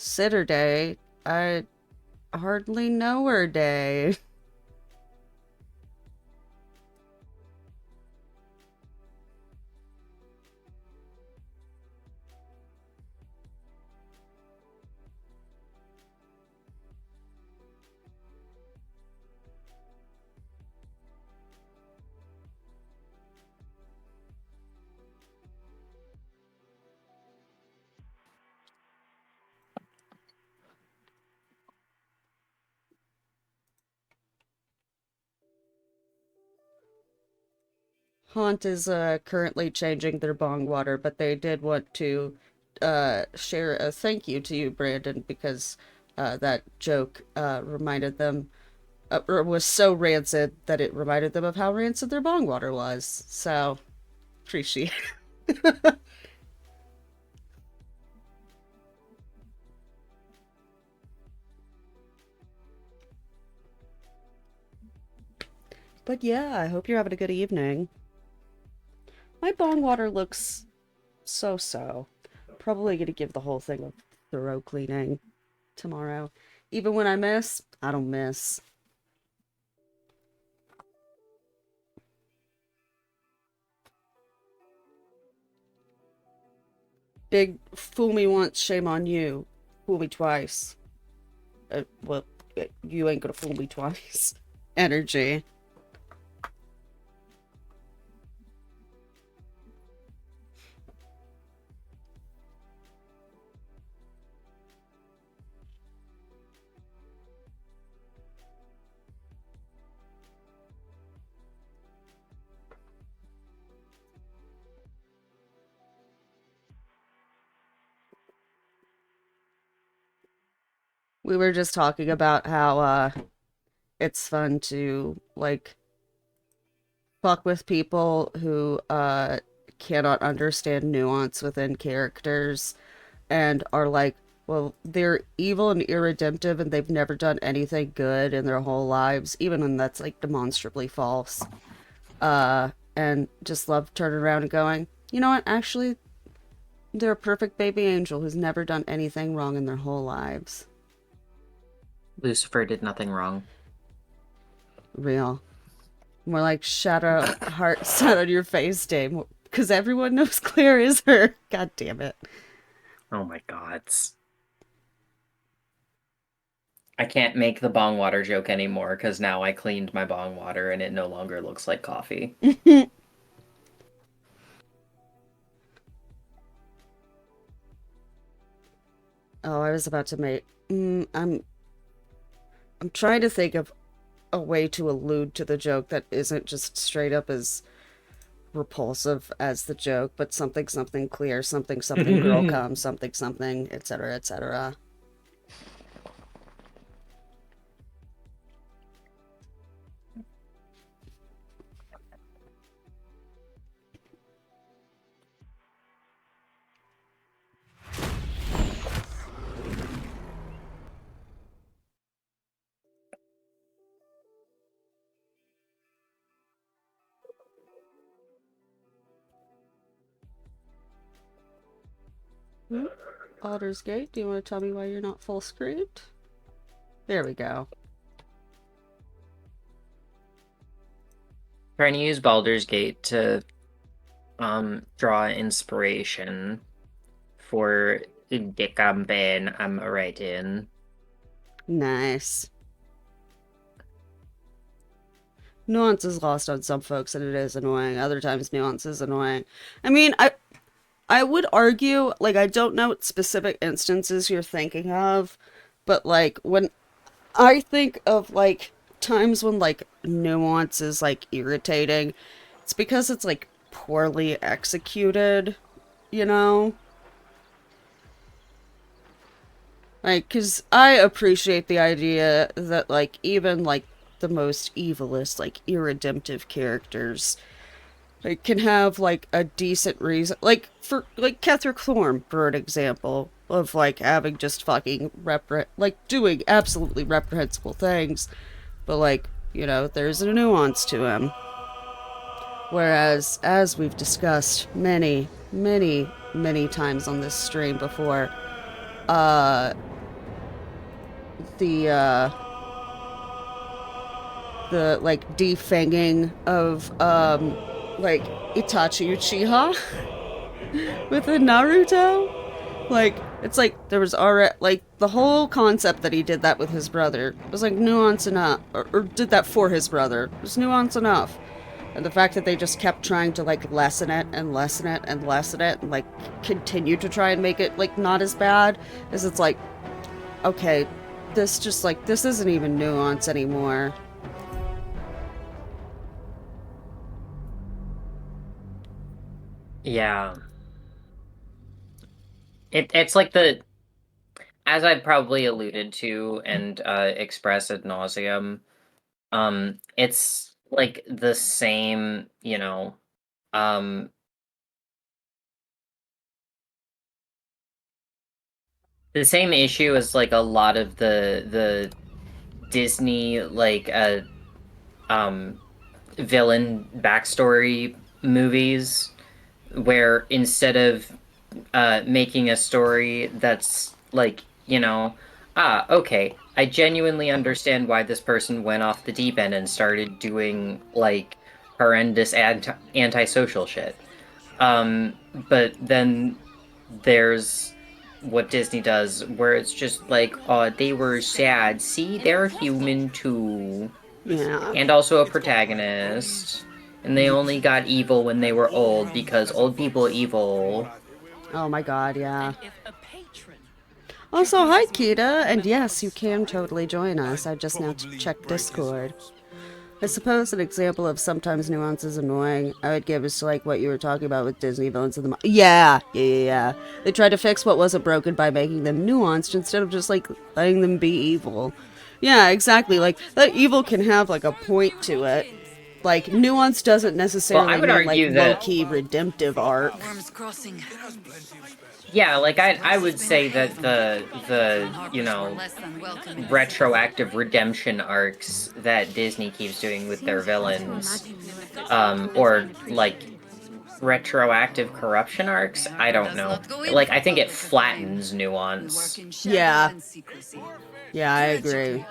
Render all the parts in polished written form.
Saturday, I hardly know her day. Haunt is currently changing their bong water, but they did want to share a thank you to you, Brandon, because that joke reminded them, or was so rancid that it reminded them of how rancid their bong water was. So, appreciate it. But yeah, I hope you're having a good evening. My bong water looks so-so. Probably gonna give the whole thing a thorough cleaning tomorrow. Even when I miss, I don't miss. Big fool me once, shame on you. Fool me twice. Well, you ain't gonna fool me twice. Energy. We were just talking about how it's fun to like fuck with people who cannot understand nuance within characters and are like, well, they're evil and irredemptive and they've never done anything good in their whole lives, even when that's like demonstrably false. And just love turning around and going, you know what, actually, they're a perfect baby angel who's never done anything wrong in their whole lives. Lucifer did nothing wrong. Real. More like shadow heart set on your face, Dame. Because everyone knows Claire is her. God damn it. Oh my gods. I can't make the bong water joke anymore because now I cleaned my bong water and it no longer looks like coffee. Oh, I was about to make. I'm trying to think of a way to allude to the joke that isn't just straight up as repulsive as the joke, but something something clear, something something girl come, something something, etc., etc. Hmm? Baldur's Gate, do you want to tell me why you're not full screened? There we go. Trying to use Baldur's Gate to draw inspiration for the campaign I'm writing. Nice. Nuance is lost on some folks and it is annoying. Other times nuance is annoying. I mean, I would argue, like, I don't know what specific instances you're thinking of, but like when I think of like times when like nuance is like irritating, it's because it's like poorly executed, you know? Like, cause I appreciate the idea that like even like the most evilest, like irredemptive characters like can have like a decent reason, like for like Ketherick Thorm, for an example, of like having just fucking like doing absolutely reprehensible things, but like you know there's a nuance to him. Whereas, as we've discussed many times on this stream before, the like defanging of like Itachi Uchiha within Naruto. Like it's like there was already like the whole concept that he did that with his brother was like nuance enough, or did that for his brother was nuance enough. And the fact that they just kept trying to like lessen it and lessen it and lessen it and like continue to try and make it like not as bad is it's like okay, this just like this isn't even nuance anymore. Yeah. It's like as I probably alluded to and expressed ad nauseum, it's like the same, um the same issue as like a lot of the Disney like um villain backstory movies where instead of making a story that's like, okay, I genuinely understand why this person went off the deep end and started doing like horrendous antisocial shit. But then there's what Disney does where it's just like, oh, they were sad. See, they're human too. Yeah. And also a protagonist. And they only got evil when they were old because old people are evil. Oh my god, yeah. Also, hi Kita, and yes, you can totally join us. I just now checked Discord. I suppose an example of sometimes nuance is annoying I would give is like what you were talking about with Disney villains in the yeah. They tried to fix what wasn't broken by making them nuanced instead of just like letting them be evil. Yeah, exactly. Like that evil can have like a point to it. Like nuance doesn't Well, I necessarily would mean like argue low that, key redemptive arc. yeah, like I would say that the retroactive redemption arcs that Disney keeps doing with their villains, or like retroactive corruption arcs, I don't know. Like I think it flattens nuance. Yeah. Yeah, I agree.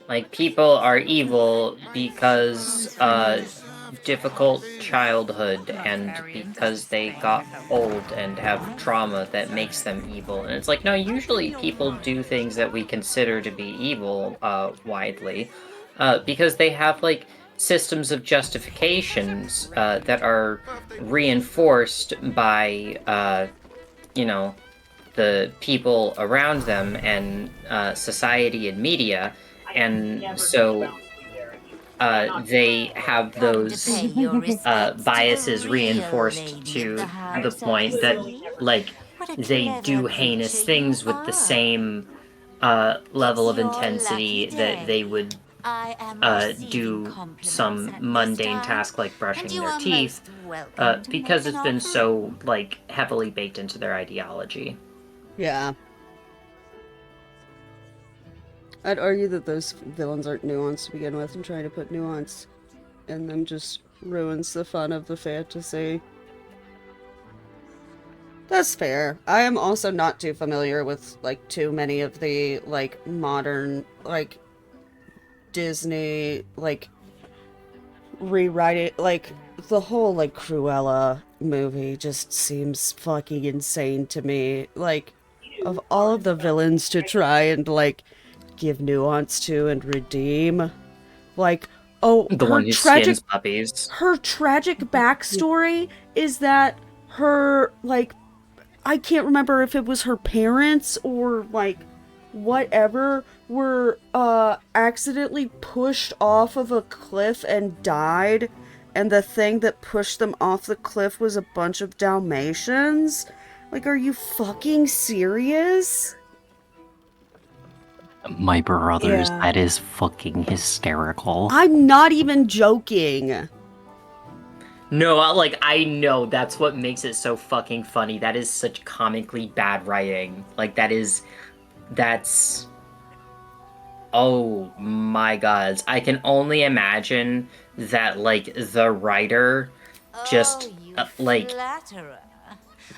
Like people are evil because difficult childhood and because they got old and have trauma that makes them evil. And it's like, no, usually people do things that we consider to be evil widely because they have like systems of justifications that are reinforced by you know the people around them and society and media, and so they have those biases reinforced to the point that like they do heinous things with the same level of intensity that they would do some mundane task like brushing their teeth because it's been so like heavily baked into their ideology. Yeah. I'd argue that those villains aren't nuanced to begin with, and trying to put nuance in them just ruins the fun of the fantasy. That's fair. I am also not too familiar with like too many of the like modern like Disney like rewriting like the whole like Cruella movie just seems fucking insane to me. Like of all of the villains to try and like give nuance to and redeem, like oh The one who skins puppies. her tragic backstory is that her like I can't remember if it was her parents or like whatever were accidentally pushed off of a cliff and died, and the thing that pushed them off the cliff was a bunch of Dalmatians. Like, are you fucking serious? My brothers, Yeah. that is fucking hysterical. I'm not even joking. No, like I know that's what makes it so fucking funny. That is such comically bad writing. Like that's oh my god. I can only imagine that like the writer just Oh, you like flatterer.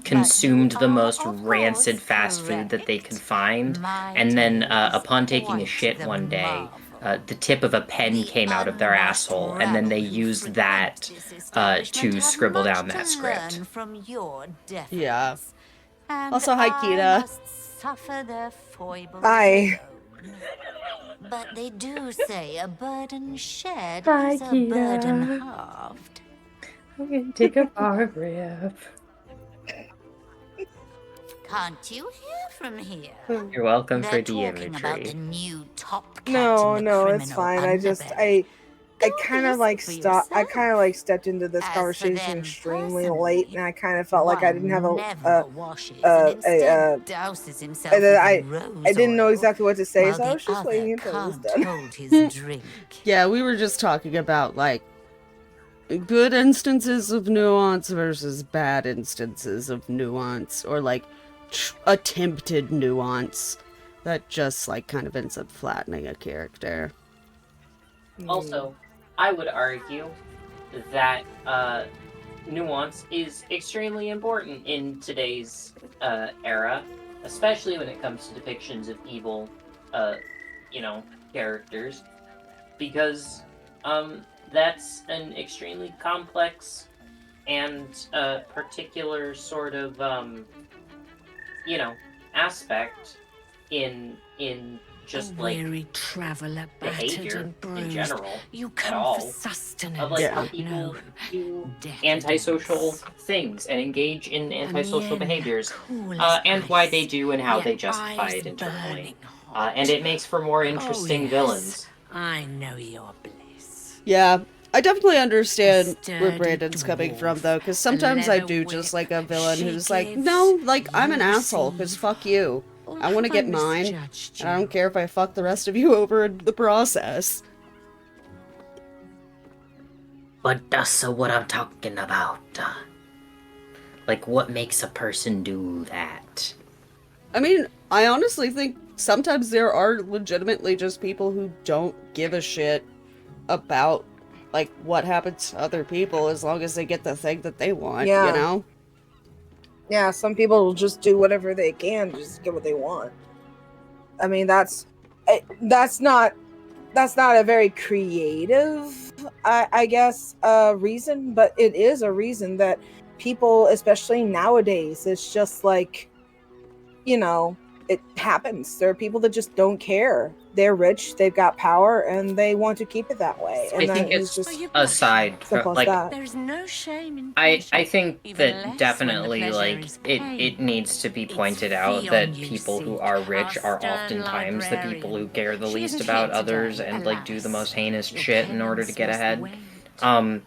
consumed the most rancid fast food that they could find, and then upon taking a shit one day, the tip of a pen came out of their asshole, and then they used that to scribble down that script. Yeah. Also, hi, Kita. Hi. But they do say a burden shared Hi, is a burden Kita. halved. I'm gonna take a bar rip. Can't you hear from here? You're welcome They're for the talking about the imagery. new top cat No, in the no, it's criminal fine. underbelly. I Go kind of listen like for stopped. I yourself. kind of like stepped into this As for conversation them extremely late, and I kind of felt like I one didn't have never washes a and instead douses himself and then with I didn't know rose exactly what to say, oil, so I while was just the waiting other until it was can't done. hold his drink. Yeah, we were just talking about, like, good instances of nuance versus bad instances of nuance, or, like, attempted nuance that just, like, kind of ends up flattening a character. Also, I would argue that nuance is extremely important in today's era, especially when it comes to depictions of evil, characters, because that's an extremely complex and particular sort of aspect in just like weary traveler, battered behavior and bruised. in general You at come all for sustenance. of like how Yeah. people No, do decadence. antisocial things and engage in antisocial And behaviors, cool as and why ice, they do and how your they justify eyes it internally. burning hot. And it makes for more interesting yes. villains. I know your bliss. Yeah, I definitely understand where sturdy Brandon's coming from, dwarf, though, because a sometimes I leather do just like a whip, villain she who's like, gives, no, like, I'm an you asshole, because receive. fuck you. Or I want to have get mine, misjudged and I you? don't care if I fuck the rest of you over in the process. But that's what I'm talking about. Like, what makes a person do that? I mean, I honestly think sometimes there are legitimately just people who don't give a shit about, like, what happens to other people as long as they get the thing that they want, Yeah. you know? Yeah, some people will just do whatever they can to just get what they want. I mean, that's not a very creative, I guess, reason, but it is a reason that people, especially nowadays, it's just like, it happens. There are people that just don't care. They're rich, they've got power, and they want to keep it that way. And I think that is it's just aside from, simple as like, that. There's no shame in I pleasure, think even that less when the definitely, pleasure like, is it pain. needs to be It's pointed out Theon that you people who seek, are rich our are stern oftentimes the people who librarian. care the She least isn't about here others today, and, like, do the most alas. heinous Your shit in order to penance get was ahead. weighed.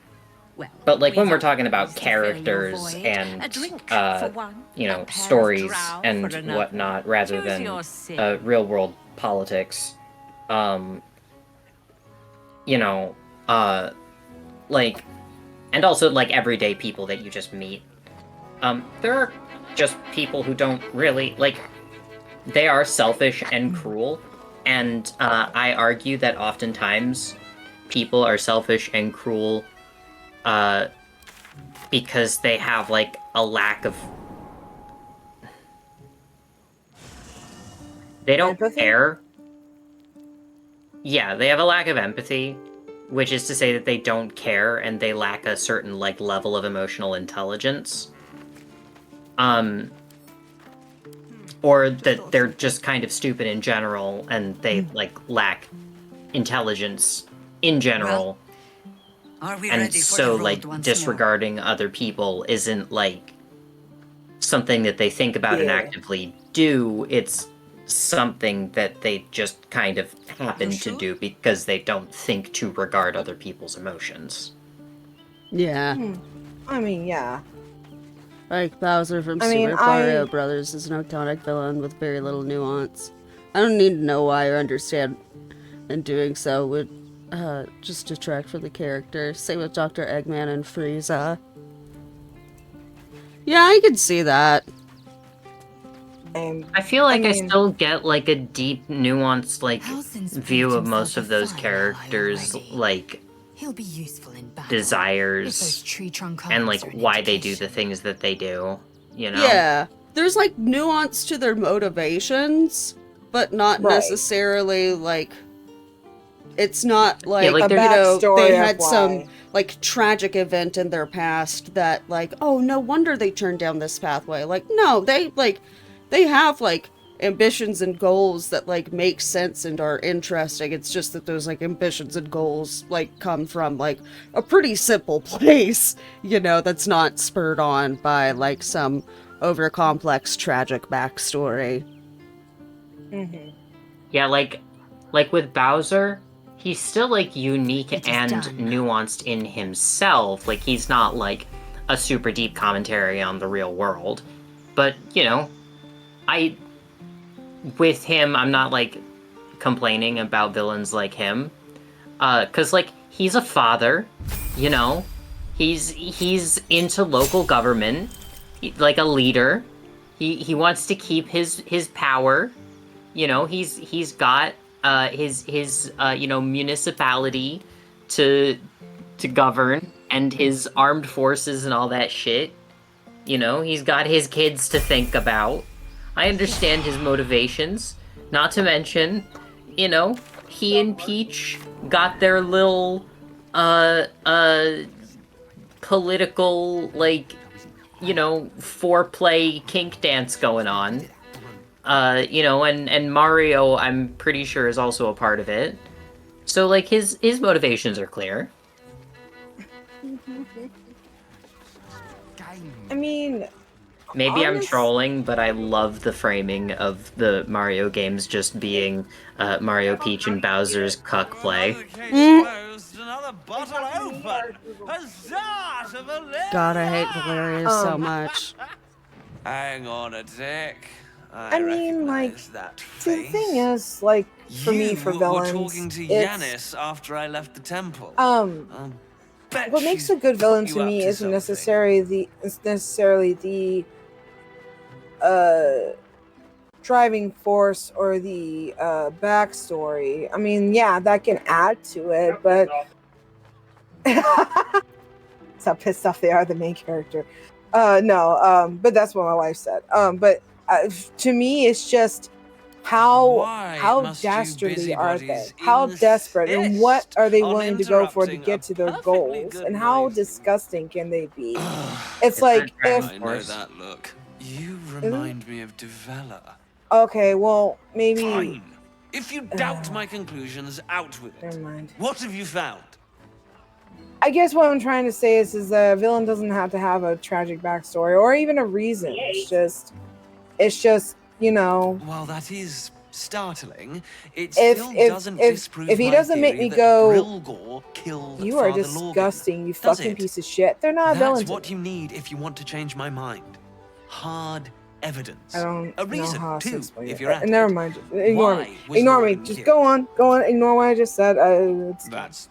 Well, But, like, when we've we're talking about always to fill your characters void. and, A drink for one, a pair of stories drow and for another. whatnot, rather Choose than your sin. real-world politics, like, and also, like, everyday people that you just meet, there are just people who don't really, like, they are selfish and cruel, and I argue that oftentimes people are selfish and cruel because they have, like, a lack of... They don't Empathy? care. Yeah, they have a lack of empathy, which is to say that they don't care and they lack a certain, like, level of emotional intelligence. Or that they're just kind of stupid in general and they, like, lack intelligence in general. Are we And ready for so, the like, road once disregarding other people isn't, like, something that they think about and Yeah. actively do. It's something that they just kind of happen to do because they don't think to regard other people's emotions. Yeah. I mean, yeah. Like Bowser from I mean, Super Mario Brothers is an iconic villain with very little nuance. I don't need to know why or understand, and doing so would just detract from the character. Same with Dr. Eggman and Frieza. Yeah, I can see that. I feel like I mean- still get, like, a deep, nuanced, like, Halsin's view proved of most himself of a those fine ally characters, already. like, He'll be useful in battle. If those desires tree trunk and, arms like, are an why they do the indication. things that they do. you know? Yeah. There's, like, nuance to their motivations, but not Right. necessarily, like... It's not, like, like, A you know, backstory they of had some, why. like, tragic event in their past that, like, oh, no wonder they turned down this pathway. Like, no, they have, like, ambitions and goals that, like, make sense and are interesting. It's just that those, like, ambitions and goals, like, come from, like, a pretty simple place, you know, that's not spurred on by, like, some over-complex tragic backstory. Mm-hmm. Yeah, like with Bowser, he's still, like, unique and nuanced in himself. Like, he's not, like, a super deep commentary on the real world. But, you know, with him, I'm not, like, complaining about villains like him. 'Cause, like, he's a father, you know? He's into local government, like a leader. He wants to keep his power. You know, he's got his you know, municipality to govern, and his armed forces and all that shit. You know, he's got his kids to think about. I understand his motivations. Not to mention, you know, he and Peach got their little political, like, you know, foreplay kink dance going on. You know, and Mario, I'm pretty sure, is also a part of it. So, like, his motivations are clear. I mean, Maybe I'm trolling, but I love the framing of the Mario games just being Mario, Peach, and Bowser's cuck play. God, I hate Valerius so much. Hang on a tick. I mean, like, see, the thing is, like, for me, for villains, talking to it's, Yanis after I left the temple. what makes a good villain to me isn't necessarily the driving force or the backstory. I mean, yeah, that can add to it, but that's how pissed off they are, the main character. No, but that's what my wife said. But to me, it's just how dastardly are they? How desperate, and what are they willing to go for to get to their goals? And how disgusting can they be? It's like, if I know that look. You remind me of Devella. okay, well, maybe. Fine. If you doubt my conclusions, out with it. Never mind. What have you found? I guess what I'm trying to say is a villain doesn't have to have a tragic backstory or even a reason. It's just, you know. Well, that is startling. It If still doesn't disprove if he my doesn't make theory me that go, Grilgor killed you are Father disgusting, you Does fucking it? piece of shit. They're not a villain. That's to what me. you need if you want to change my mind. Hard evidence. I don't A reason, know how else to too, explain if it. you're at Never it. mind. Ignore Why me. was Ignore me. Logan Just killed? go on. Ignore what I just said. That's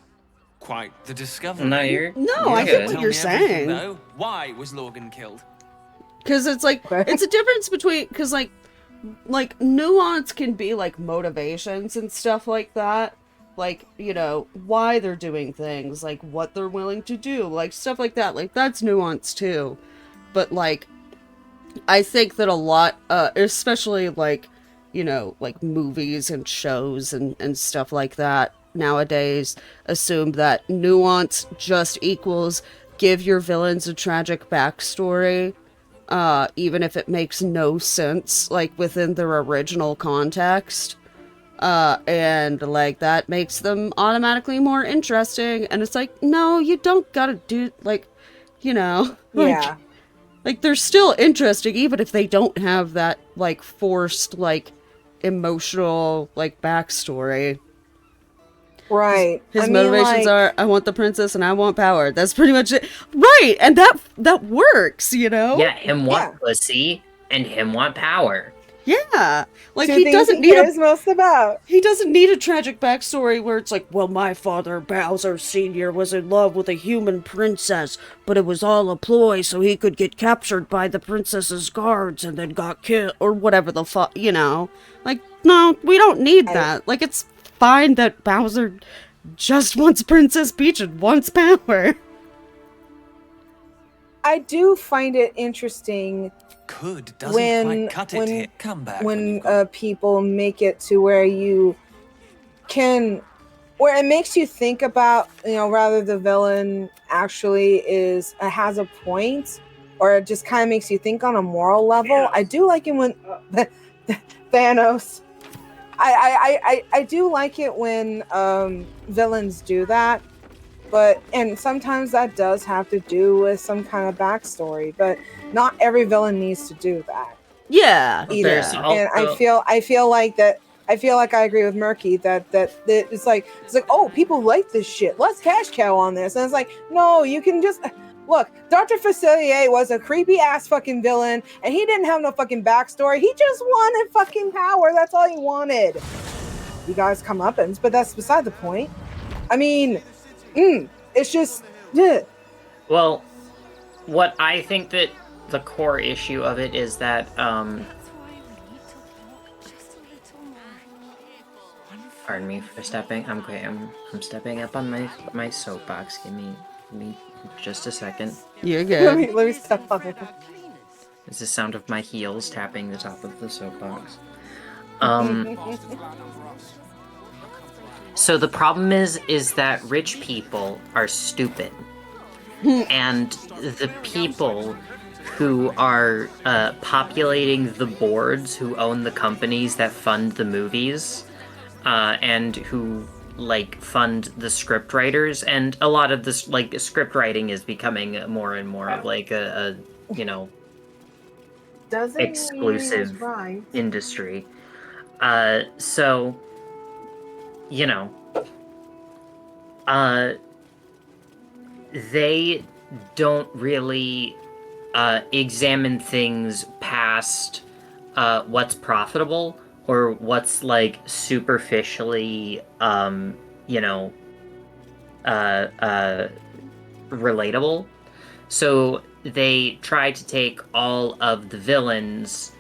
quite the discovery. No, you're No, I good. get what Tell you're me everything, saying. though. Why was Logan killed? Because it's like, Okay. it's a difference between, because like nuance can be like motivations and stuff like that. Like, you know, why they're doing things, like what they're willing to do, like stuff like that. Like, that's nuance too. But like, I think that a lot, especially like, you know, like movies and shows and stuff like that nowadays assume that nuance just equals give your villains a tragic backstory, even if it makes no sense, like within their original context. And like that makes them automatically more interesting. And it's like, no, you don't gotta do, like, you know, like, Yeah. like they're still interesting even if they don't have that like forced like emotional like backstory. Right. His motivations are, I want the princess and I want power. That's pretty much it. Right, and that works, you know? Yeah, him want Yeah. pussy and him want power. Yeah. Like, two he things doesn't he need cares most about. he doesn't need a tragic backstory where it's like, well, my father, Bowser Sr., was in love with a human princess, but it was all a ploy so he could get captured by the princess's guards and then got killed, or whatever the fuck, you know? Like, no, we don't need that. Like, it's fine that Bowser just wants Princess Peach and wants power. I do find it interesting Could doesn't when quite cut it here. Come back when when you've got people make it to where you can, where it makes you think about, rather the villain actually has a point, or it just kind of makes you think on a moral level. I do like it when Thanos. I do like it when villains do that, and sometimes that does have to do with some kind of backstory, but not every villain needs to do that Yeah, either. There's And I also- feel like that. I feel like I agree with Murky that it's like oh, people like this shit. Let's cash cow on this. And it's like, no, you can just look. Dr. Facilier was a creepy ass fucking villain, and he didn't have no fucking backstory. He just wanted fucking power. That's all he wanted. You guys come up, but that's beside the point. I mean, it's just. Yeah. Well, what I think that the core issue of it is that pardon me for stepping. I'm stepping up on my soapbox. Give me just a second. you're good. Let me step on it. It's the sound of my heels tapping the top of the soapbox. So the problem is that rich people are stupid. And the people who are populating the boards, who own the companies that fund the movies, and who fund the script writers, and a lot of this script writing is becoming more and more of a exclusive industry. So they don't really examine things past what's profitable or what's superficially relatable. So they try to take all of the villains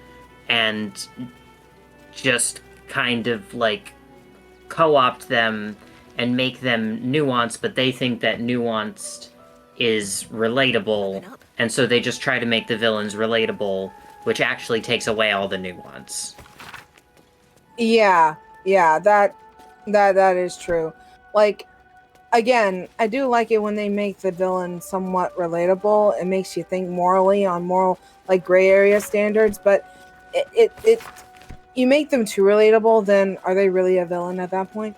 and just kind of co-opt them and make them nuanced, but they think that nuanced is relatable, and so they just try to make the villains relatable, which actually takes away all the nuance. Yeah, that is true. Again, I do like it when they make the villain somewhat relatable. It makes you think morally on moral, gray area standards, but it you make them too relatable, then are they really a villain at that point?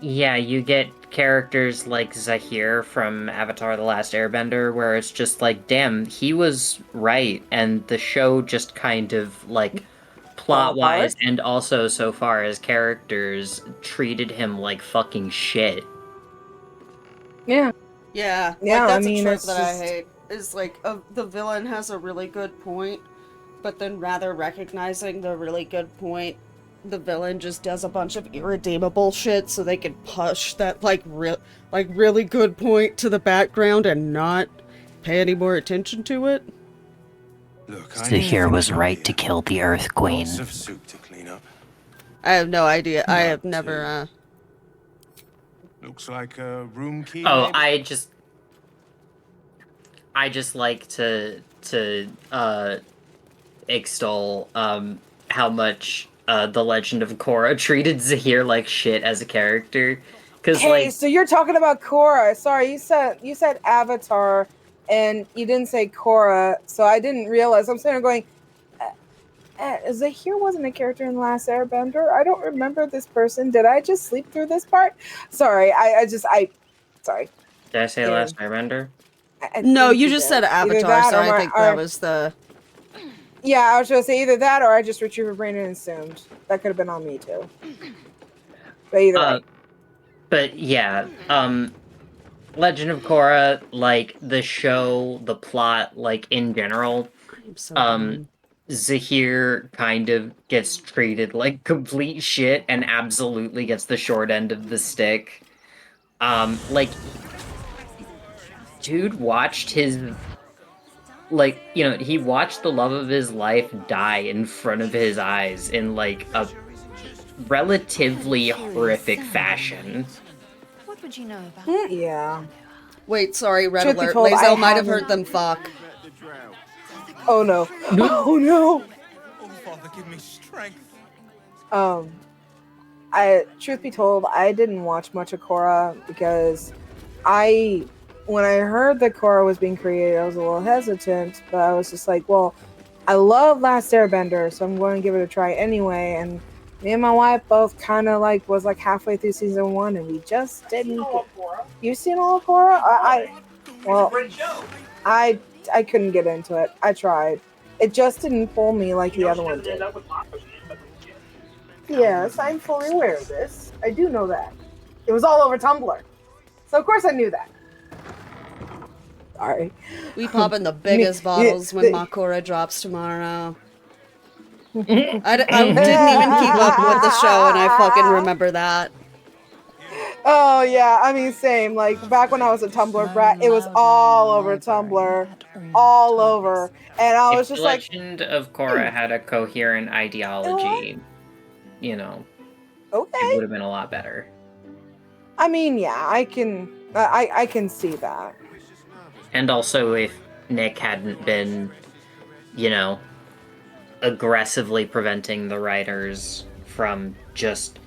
Yeah, you get characters like Zahir from Avatar: The Last Airbender, where it's just damn, he was right, and the show just kind of plot-wise and also so far as characters treated him like fucking shit. Yeah. Yeah, Yeah, that's I mean, a trope it's that I just- hate. Is the villain has a really good point, but then rather recognizing the really good point, the villain just does a bunch of irredeemable shit so they can push that really good point to the background and not pay any more attention to it. Look, Zahir was right to kill the Earth Queen. Lots of soup to clean up. I have no idea. I have Not never, Looks like a room key. Oh, maybe? I just like to extol how much the Legend of Korra treated Zahir like shit as a character. Hey, so you're talking about Korra. Sorry, you said Avatar, and you didn't say Korra, so I didn't realize. I'm sitting there going, Zahir wasn't a character in Last Airbender. I don't remember this person. Did I just sleep through this part? Sorry, sorry. Did I say Last Airbender? no, think you just did. said Either Avatar, that so or I think that was the... Yeah, I was going to say either that or I just retrieved my brain and assumed. That could have been on me too. But either way. But yeah, Legend of Korra, the show, the plot, in general, I'm so dumb. Zahir kind of gets treated like complete shit and absolutely gets the short end of the stick. Dude watched his... he watched the love of his life die in front of his eyes in, a relatively horrific fashion. What would you know about Yeah. Wait, sorry, red Truth be alert. told, I Lae'zel might have haven't- heard them fuck. Oh no. Oh no. Oh, Father, give me strength. Truth be told, I didn't watch much of Korra because when I heard that Korra was being created, I was a little hesitant, but I was just like, well, I love Last Airbender, so I'm going to give it a try anyway. And me and my wife both kind of was halfway through season 1, and we just didn't. You've seen all of Korra? I couldn't get into it. I tried. It just didn't pull me like the other one did. Yes, I'm fully aware of this. I do know that. It was all over Tumblr. So of course I knew that. Sorry. We pop in the biggest bottles when Makora drops tomorrow. I didn't even keep up with the show, and I fucking remember that. Oh yeah, I mean same. Like back when I was a Tumblr brat, it was all over Tumblr, all over, and I was If just the like, Legend of Korra had a coherent ideology, you know, okay. it would have been a lot better. I mean, yeah, I can see that. And also, if Nick hadn't been, you know, aggressively preventing the writers from just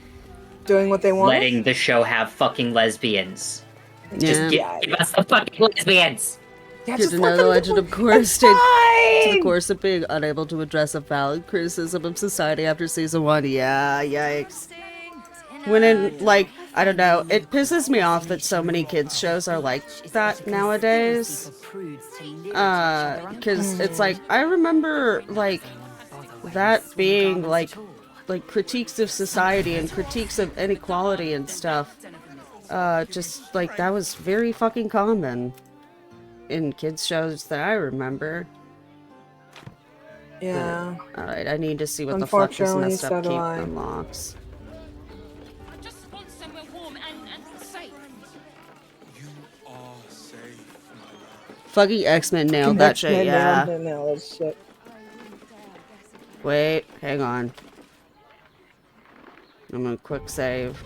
Doing what they want. letting the show have fucking lesbians. Yeah. Just give us the fucking lesbians! Yeah, Good to know the Legend of Korra stayed to the course of being unable to address a valid criticism of society after season 1. Yeah, yikes. When I don't know, it pisses me off that so many kids shows are like that nowadays. Because it's like, I remember, that being, critiques of society and critiques of inequality and stuff. Just, that was very fucking common in kids shows that I remember. Yeah. Alright, I need to see what the fuck this Unfortunately, messed so up do cape I. unlocks. I just want somewhere warm and safe. You are safe, my love. Fucking X-Men nailed that shit, yeah. Nailed that shit. Wait, hang on. I'm gonna quick save.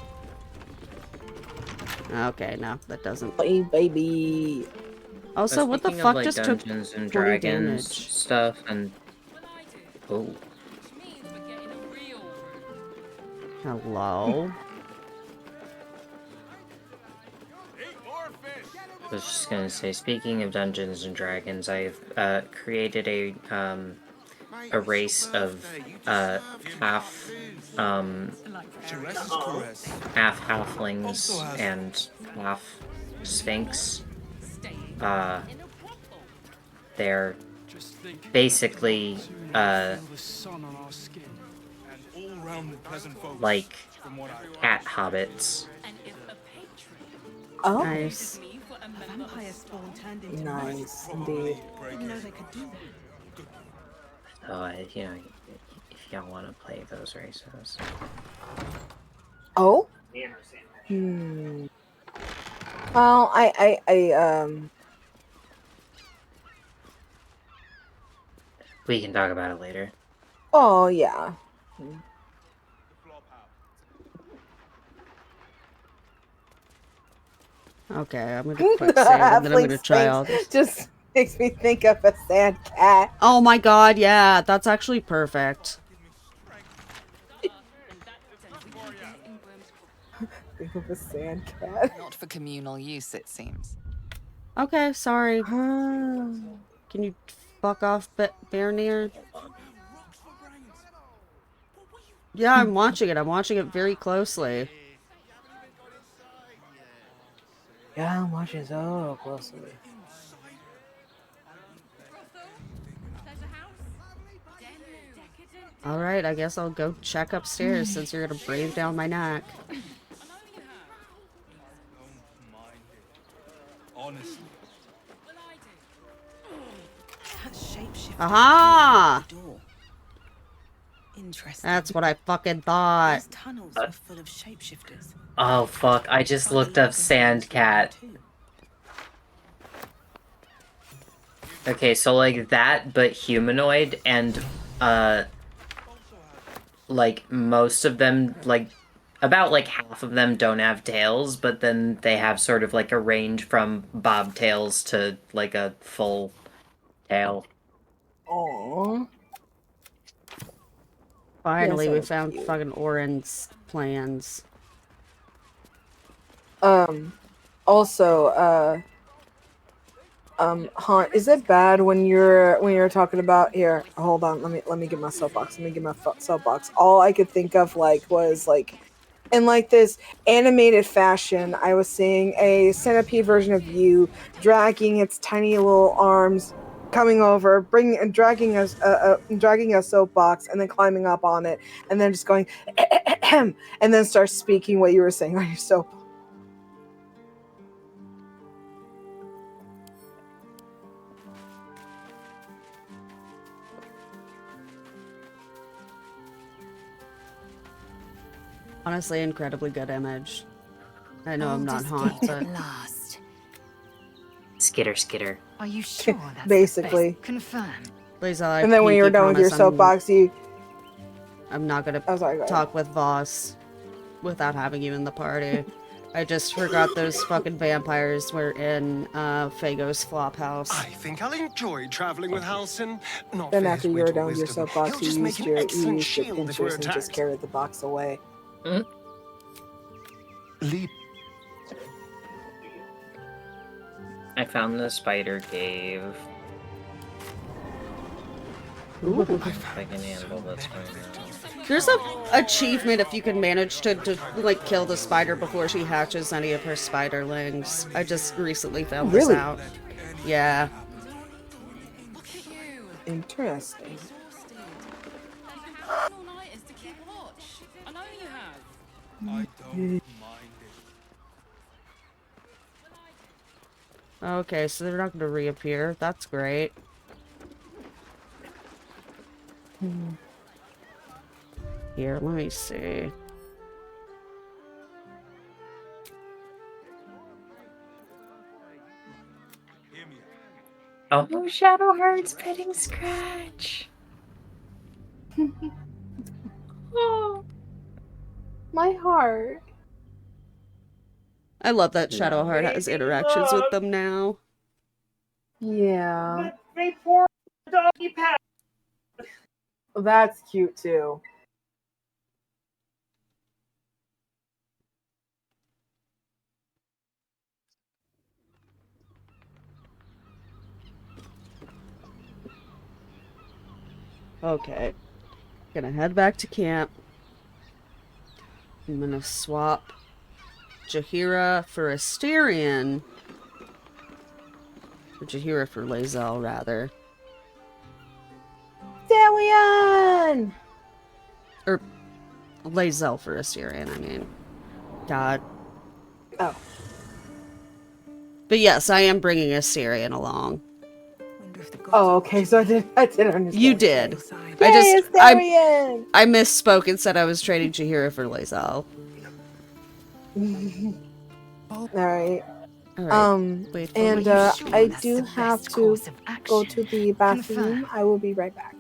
Okay, no, that doesn't. Hey, baby. Also, what the Speaking fuck of, just took Dungeons and 20 Dragons damage? stuff and oh, Hello? I was just gonna say, speaking of Dungeons and Dragons, I've created a race of half halflings and half sphinx. They're basically like cat hobbits. Oh, Nice. nice indeed. So, you know, if y'all want to play those races. Oh. Well, We can talk about it later. Oh yeah. Okay, I'm gonna quick save and then I'm gonna try all this. Just makes me think of a sand cat. Oh my god, yeah, that's actually perfect. Think of a sand cat. Not for communal use, it seems. Okay, sorry. Can you fuck off, Bernier? Yeah, I'm watching it. I'm watching it very closely. Yeah, I'm watching so closely. Alright, I guess I'll go check upstairs since you're gonna breathe down my neck. Honestly. Aha! Interesting. That's what I fucking thought. Those tunnels were full of shapeshifters. Oh fuck, I just looked up Sandcat. Okay, so like that, but humanoid, and like most of them like about like half of them don't have tails, but then they have sort of like a range from bobtails to like a full tail. Aww. Finally, we so found cute. fucking Orin's plans. Also, Han, is it bad when you're talking about here? Hold on, let me get my soapbox. Let me get my soapbox. All I could think of was in like this animated fashion, I was seeing a centipede version of you dragging its tiny little arms, coming over, dragging a soapbox, and then climbing up on it, and then just going, and then start speaking what you were saying on your soap. Honestly, incredibly good image. I know I'm not hot, but last. Skitter, skitter. Are you sure that's Basically. the best? Confirm. please, I And then when pinky you're done with your promise soapbox, I'm not gonna Oh, sorry, go ahead. talk with Voss without having you in the party. I just forgot those fucking vampires were in Fago's flop house. I think I'll enjoy traveling with Halsin. Not Then for after his you were wit or done with your wisdom. soapbox, He'll just you make used an your excellent shield if we're pinchers and just attacked. carried the box away. Lead. I found the spider cave. Ooh. If I can handle this right now. There's a achievement if you can manage to like kill the spider before she hatches any of her spiderlings. I just recently found this out. Yeah. Interesting. I know you have. I don't mind Okay, so they're not going to reappear. That's great. Here, let me see. Oh, Shadowheart's petting Scratch. Oh, my heart. I love that Shadowheart has interactions with them now. Yeah. They poor doggy pet. That's cute too. Okay. Gonna head back to camp. I'm gonna swap Jaheira for Asterion. Or Jaheira for Lae'zel, rather. Darian! Or Lae'zel for Asterion, I mean. God. Oh. But yes, I am bringing Asterion along. Oh, okay, so I didn't understand. You did. Yay, Asterion! I misspoke and said I was trading Jaheira for Lae'zel. Alright. Wait, And I do have to go to the bathroom. I will be right back.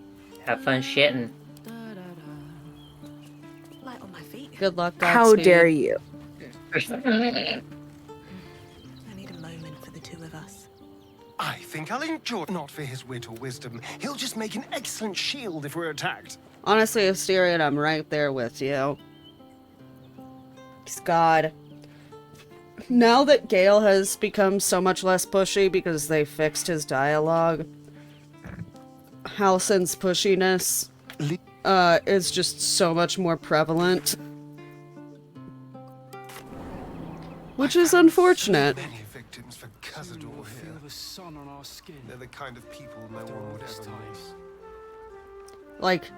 Have fun shitting. Light on my feet. good luck, How Godspeed. dare you? I need a moment for the two of us. I think I'll enjoy. Not for his wit or wisdom. He'll just make an excellent shield if we're attacked. Honestly, Asterion, I'm right there with you. God. Now that Gale has become so much less pushy because they fixed his dialogue, Halsin's pushiness is just so much more prevalent. Which is unfortunate. Many victims for Cazador here. The sun on our skin. They're the kind of people no one would ever miss. Like,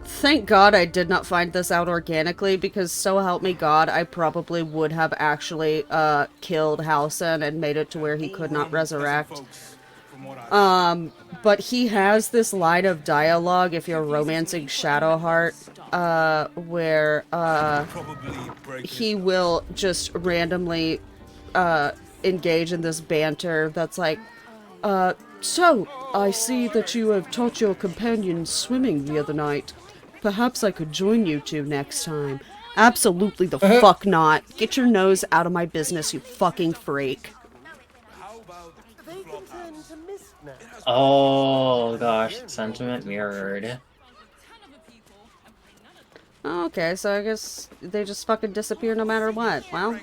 thank God I did not find this out organically, because so help me God, I probably would have actually killed Halsin and made it to where he could not resurrect. But he has this line of dialogue, if you're romancing Shadowheart, where he will just randomly engage in this banter that's like, so, I see that you have taught your companion swimming the other night. Perhaps I could join you two next time. Absolutely the fuck not. Get your nose out of my business, you fucking freak. Oh gosh, sentiment mirrored. Okay, so I guess they just fucking disappear no matter what. Well.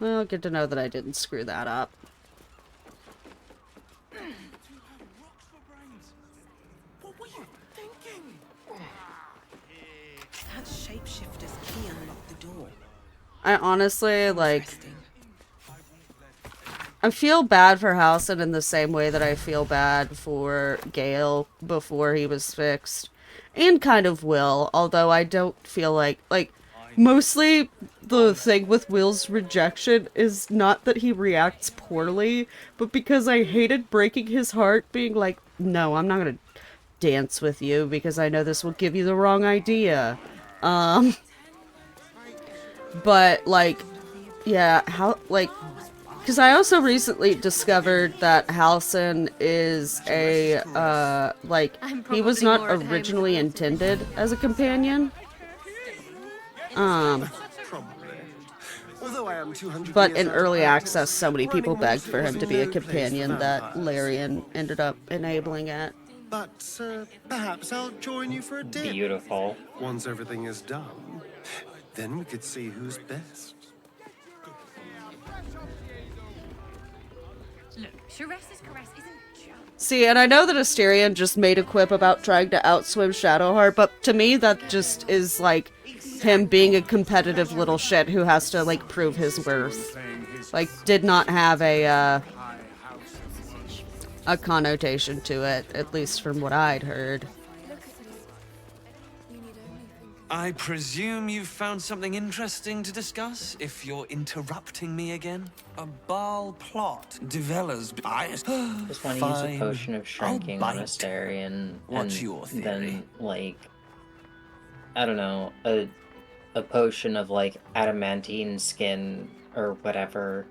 Well, good to know that I didn't screw that up. What were you thinking? That shapeshifter's key unlocked the door. I honestly, like... I feel bad for Halsin in the same way that I feel bad for Gale before he was fixed. And kind of Will, although I don't feel like... Mostly, the thing with Will's rejection is not that he reacts poorly, but because I hated breaking his heart, being like, no, I'm not gonna dance with you because I know this will give you the wrong idea. But, like, yeah, because I also recently discovered that Halsin is a, he was not originally intended as a companion. But in early access, so many people begged for him to be a companion that Larian ended up enabling it. But perhaps I'll join you for a dip. Beautiful. Once everything is done, then we could see who's best. Look, Sharesa's caress isn't just... See, and I know that Asterion just made a quip about trying to outswim Shadowheart, but to me that just is, like, him being a competitive little shit who has to, like, prove his worth. Like, did not have a connotation to it, at least from what I'd heard. I presume you've found something interesting to discuss, if you're interrupting me again? A Baal plot develops. Just want to use a potion of shrinking on Asterion, What's your theory? Then, like, I don't know, a potion of, like, adamantine skin or whatever,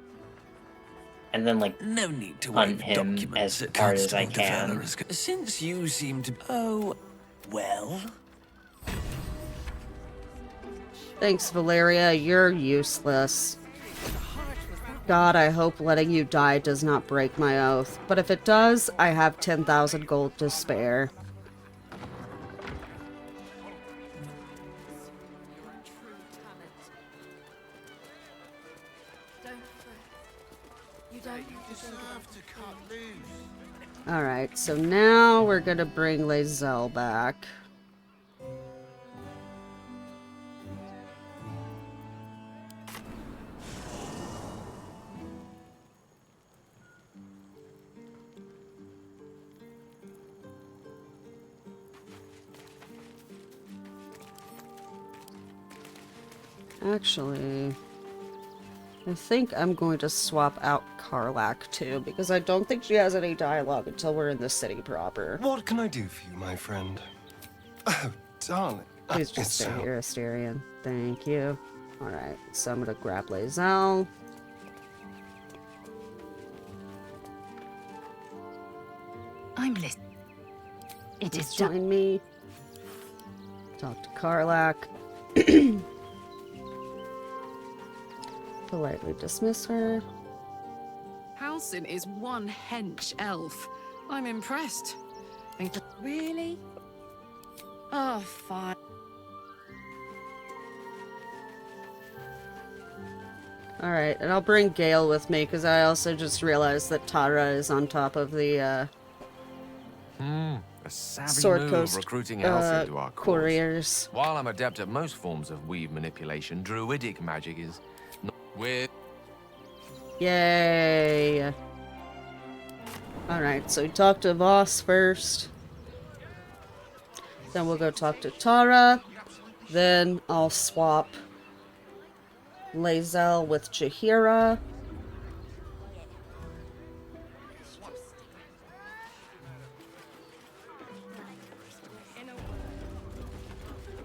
and then, like, no need to hunt him as hard as I can. Since you seem to... Oh, well... Thanks, Valeria. You're useless. God, I hope letting you die does not break my oath. But if it does, I have 10,000 gold to spare. Alright, so now we're gonna bring Lae'zel back. Actually, I think I'm going to swap out Karlak too, because I don't think she has any dialogue until we're in the city proper. What can I do for you, my friend? Oh, darling. Please just stay here, Asterion. Thank you. Alright, so I'm gonna grab Lae'zel. I'm listening. It is Join me. Talk to Karlak. Politely dismiss her. Halsin is one hench elf. I'm impressed. Really? Oh, fine. Alright, and I'll bring Gale with me, because I also just realized that Tara is on top of the, A savvy Sword move Coast recruiting Halsin to our cause. couriers. While I'm adept at most forms of weave manipulation, druidic magic is not with. Yay! Alright, so we talk to Voss first. Then we'll go talk to Tara. Then I'll swap Lae'zel with Jaheira.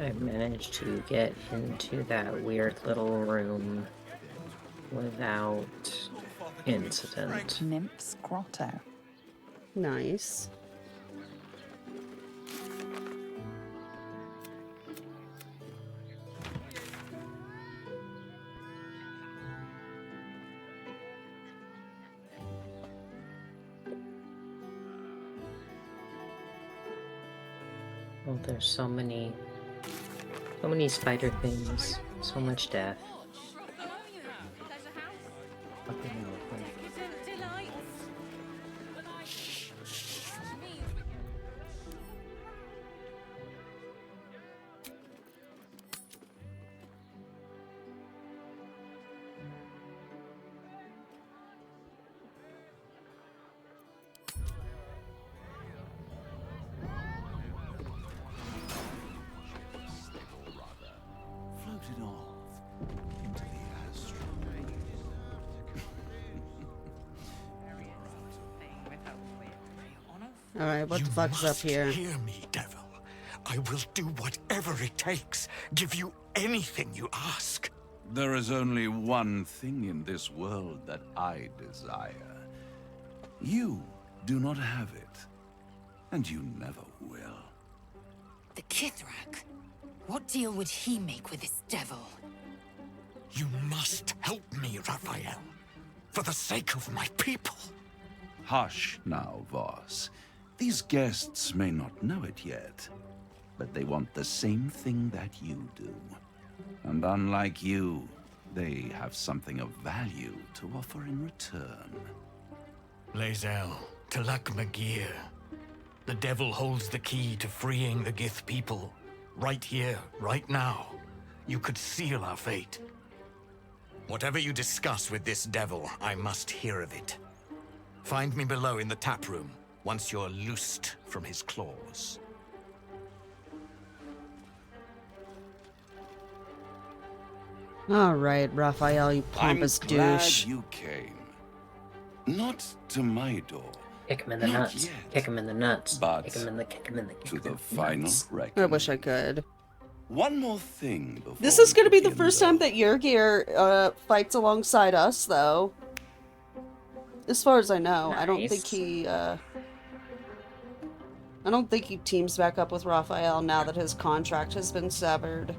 I managed to get into that weird little room. without incident. Nymph's Grotto. Nice. Oh, there's so many spider things, so much death. Fucking lovely. Floated off into the astral. Alright, what the fuck's up here? Hear me, devil. I will do whatever it takes. Give you anything you ask. There is only one thing in this world that I desire. You do not have it, and you never will. The Kithrak? What deal would he make with this devil? You must help me, Raphael. For the sake of my people. Hush now, Voss. These guests may not know it yet, but they want the same thing that you do. And unlike you, they have something of value to offer in return. Lae'zel, Talak Magir. The devil holds the key to freeing the Gith people. Right here, right now. You could seal our fate. Whatever you discuss with this devil, I must hear of it. Find me below in the tap room, once you're loosed from his claws. Alright, Raphael, you pompous I'm glad douche. you came. Not to my door. Kick him in the Not nuts. yet. Kick him in the nuts. But kick him in the to the final nuts. reckoning. I wish I could. One more thing before This is we gonna be the begin, first though. time that Yurgir fights alongside us, though. As far as I know, I don't think he teams back up with Raphael now that his contract has been severed.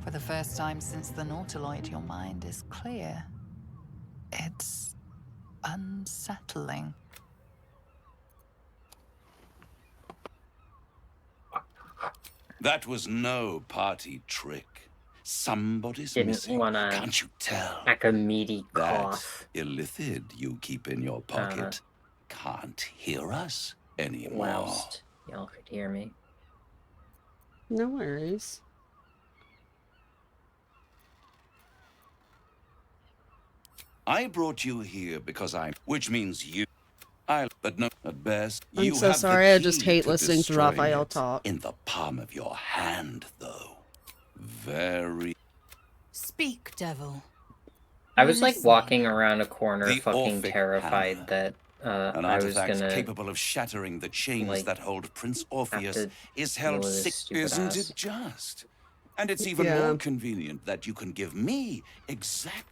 For the first time since the Nautiloid, your mind is clear. It's unsettling. That was no party trick. Somebody's Didn't missing. wanna Can't you tell? Like a meaty That cough. illithid you keep in your pocket can't hear us anymore. Whilst y'all could hear me. No worries. I brought you here because which means you. But no, at best, I'm you so have sorry, the I just key hate to listening to destroying Raphael it talk. in the palm of your hand, though. Very. Speak, devil. I was like walking around a corner The fucking Orphic terrified hammer. that An I was artifact gonna capable of shattering the chains like, that hold Prince have Orpheus to is deal held with this sick. stupid Isn't ass. it just? And it's even Yeah. more convenient that you can give me exact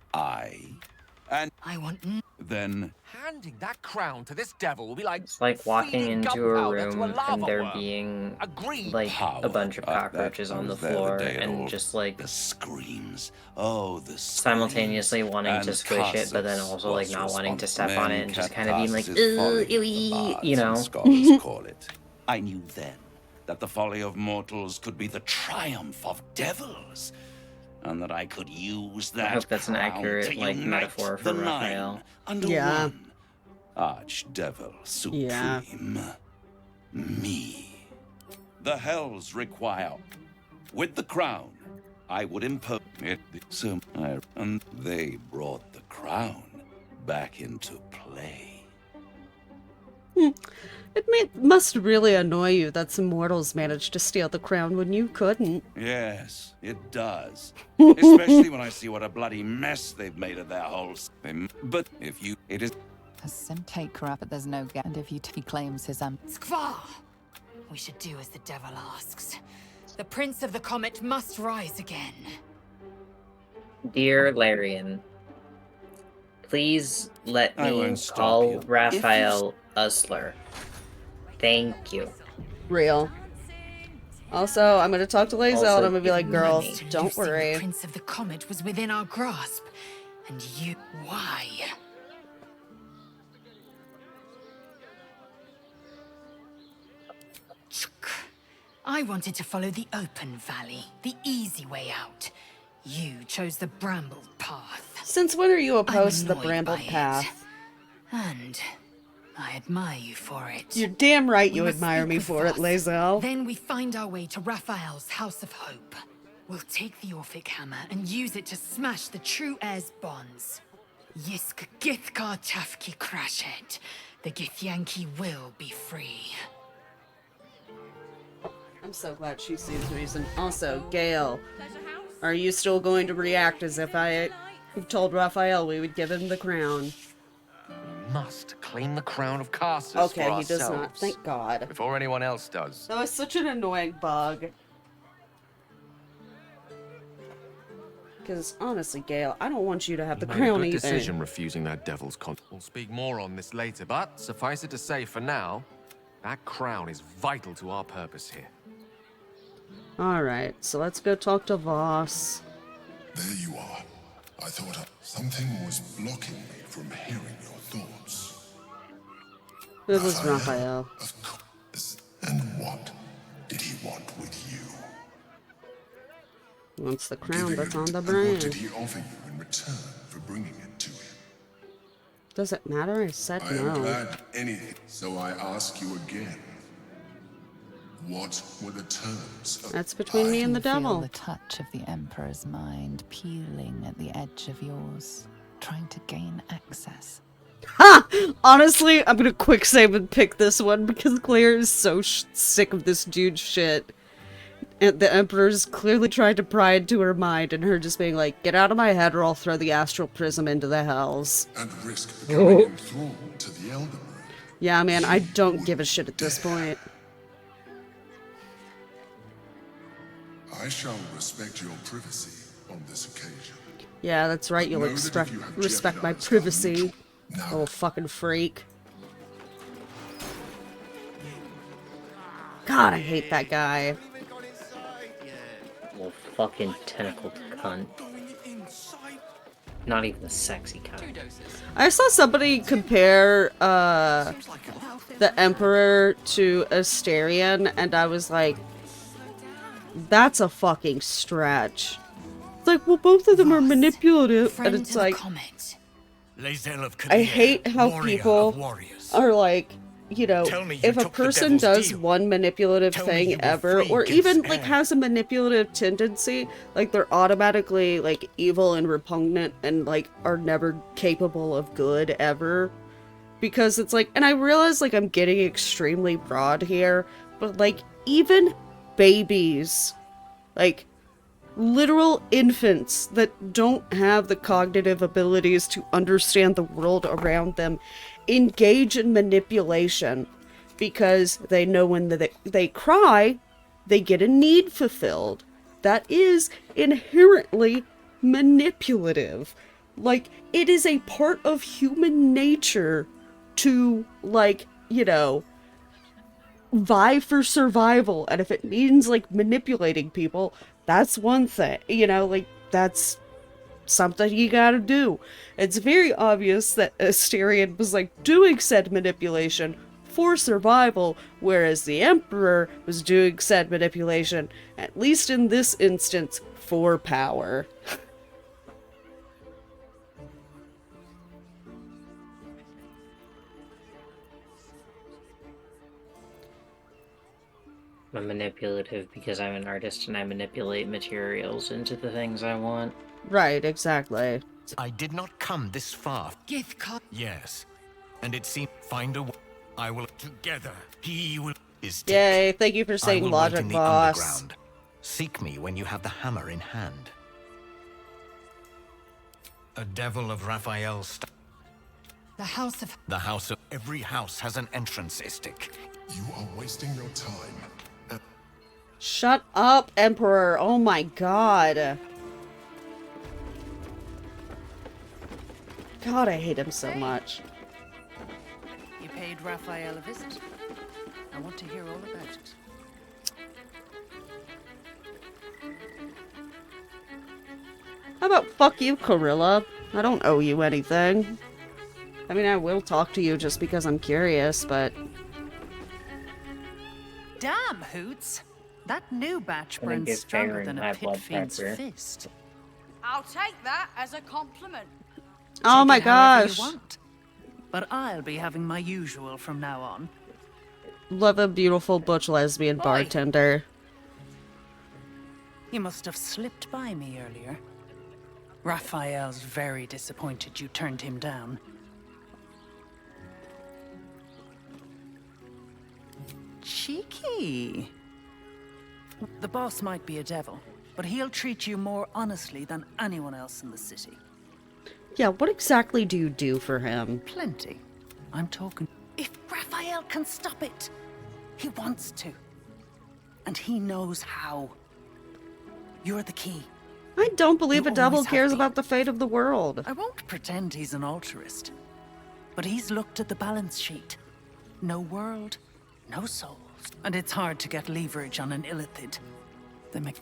and I want then Handing that crown to this devil will be like It's like walking feeding into a gunpowder to room and lava there worm. being Agreed. like a Power. bunch of cockroaches on I the was there the floor day it all- and just like the screams. Oh, the simultaneously screams. wanting to And squish it, but then Cassus also like was not wanting to responsible. step on it Men and just kept kind of being like, Cassus's folly, the ewy, bards you and know. scholars call it. I knew then that the folly of mortals could be the triumph of devils, and that I could use that. I hope that's an crown accurate to like unite metaphor the for nine Raphael. under Yeah. one. Archdevil supreme. Yeah. Me. The hells require. With the crown, I would impose it. So and they brought the crown back into play. It must really annoy you that some mortals managed to steal the crown when you couldn't. Yes, it does. Especially when I see what a bloody mess they've made of their whole thing. But if you, it is. A sim take crap, but there's no gap. And if he claims his Skvar! We should do as the devil asks. The Prince of the Comet must rise again. Dear Larian, please let I me won't stop call you. Raphael Usler. Thank you. Real. Also, I'm gonna talk to Lae'zel and I'm gonna be like, girl, don't The worry. Prince of the Comet was within our grasp. And you... Why? I wanted to follow the open valley, the easy way out. You chose the brambled path. Since when are you opposed to the annoyed brambled by it. path? And I admire you for it. You're damn right you We must admire speak me with for it, Voss. Lae'zel. Then we find our way to Raphael's House of Hope. We'll take the Orphic Hammer and use it to smash the true heir's bonds. Yisk Githkar Tafki Crashet. The Githyanki will be free. I'm so glad she sees reason. Also, Gale, are you still going to react as if I told Raphael we would give him the crown? We must claim the crown of Carsus Okay, for he ourselves. does not. Thank God. Before anyone else does. That was such an annoying bug. Because honestly, Gale, I don't want you to have the You made crown a good either. decision refusing that devil's con. We'll speak more on this later, but suffice it to say, for now, that crown is vital to our purpose here. Alright, so let's go talk to Voss. There you are. I thought something was blocking me from hearing your thoughts. It was Raphael. Of course. And what did he want with you? He wants the crown that's on the And what did brand. he offer you in return for bringing it to him? Does it matter? I said I am no. glad anything, so I ask you again. What were the terms of... That's between me and the Feel devil. the touch of the Emperor's mind peeling at the edge of yours, trying to gain access. Ha! Honestly, I'm gonna quick save and pick this one because Claire is so sick of this dude's shit. And the Emperor's clearly trying to pry into her mind and her just being like, get out of my head or I'll throw the astral prism into the hells. And risk becoming enthralled to the Elder Brain. Yeah, man, I don't give a shit at this point. I shall respect your privacy on this occasion. Yeah, that's right, you'll respect my privacy, little fucking freak. God, I hate that guy. Little fucking tentacled cunt. Not even a sexy kind. I saw somebody compare the Emperor to Asterion, and I was like, that's a fucking stretch. It's like, well, both of them are manipulative, and it's like, I hate how people are like, you know, if a person does one manipulative thing ever, or even like has a manipulative tendency, like they're automatically like evil and repugnant and like are never capable of good ever. Because it's like, and I realize like I'm getting extremely broad here, but like even babies, like literal infants that don't have the cognitive abilities to understand the world around them, engage in manipulation because they know when they cry, they get a need fulfilled. That is inherently manipulative. Like, it is a part of human nature to, like, you know, vie for survival, and if it means like manipulating people, that's one thing, you know, like that's something you gotta do. It's very obvious that Asterion was like doing said manipulation for survival, whereas the Emperor was doing said manipulation, at least in this instance, for power. I'm manipulative because I'm an artist and I manipulate materials into the things I want. Right, exactly. I did not come this far. Githkar. Yes. And it seemed find a way. I will together. He will is Yay, thank you for I saying will logic, wait in the boss. underground. Seek me when you have the hammer in hand. A devil of Raphael's The House of... The house of... Every house has an entrance, Istik. You are wasting your time. Shut up, Emperor. Oh my god. God, I hate him so much. You paid Raphael a visit? I want to hear all about it. How about fuck you, Corilla? I don't owe you anything. I mean, I will talk to you just because I'm curious, but... Damn, Hoots! That new batch Gonna burns get stronger bigger than and a high pit blood fiend's pressure. fist. I'll take that as a compliment. Oh Take my it however gosh. you want. But I'll be having my usual from now on. Love a beautiful butch lesbian bartender. You must have slipped by me earlier. Raphael's very disappointed you turned him down. Cheeky. The boss might be a devil, but he'll treat you more honestly than anyone else in the city. Yeah, what exactly do you do for him? Plenty. I'm talking... If Raphael can stop it, he wants to. And he knows how. You're the key. I don't believe You a devil always have cares been. about the fate of the world. I won't pretend he's an altruist. But he's looked at the balance sheet. No world, no souls. And it's hard to get leverage on an illithid. They make...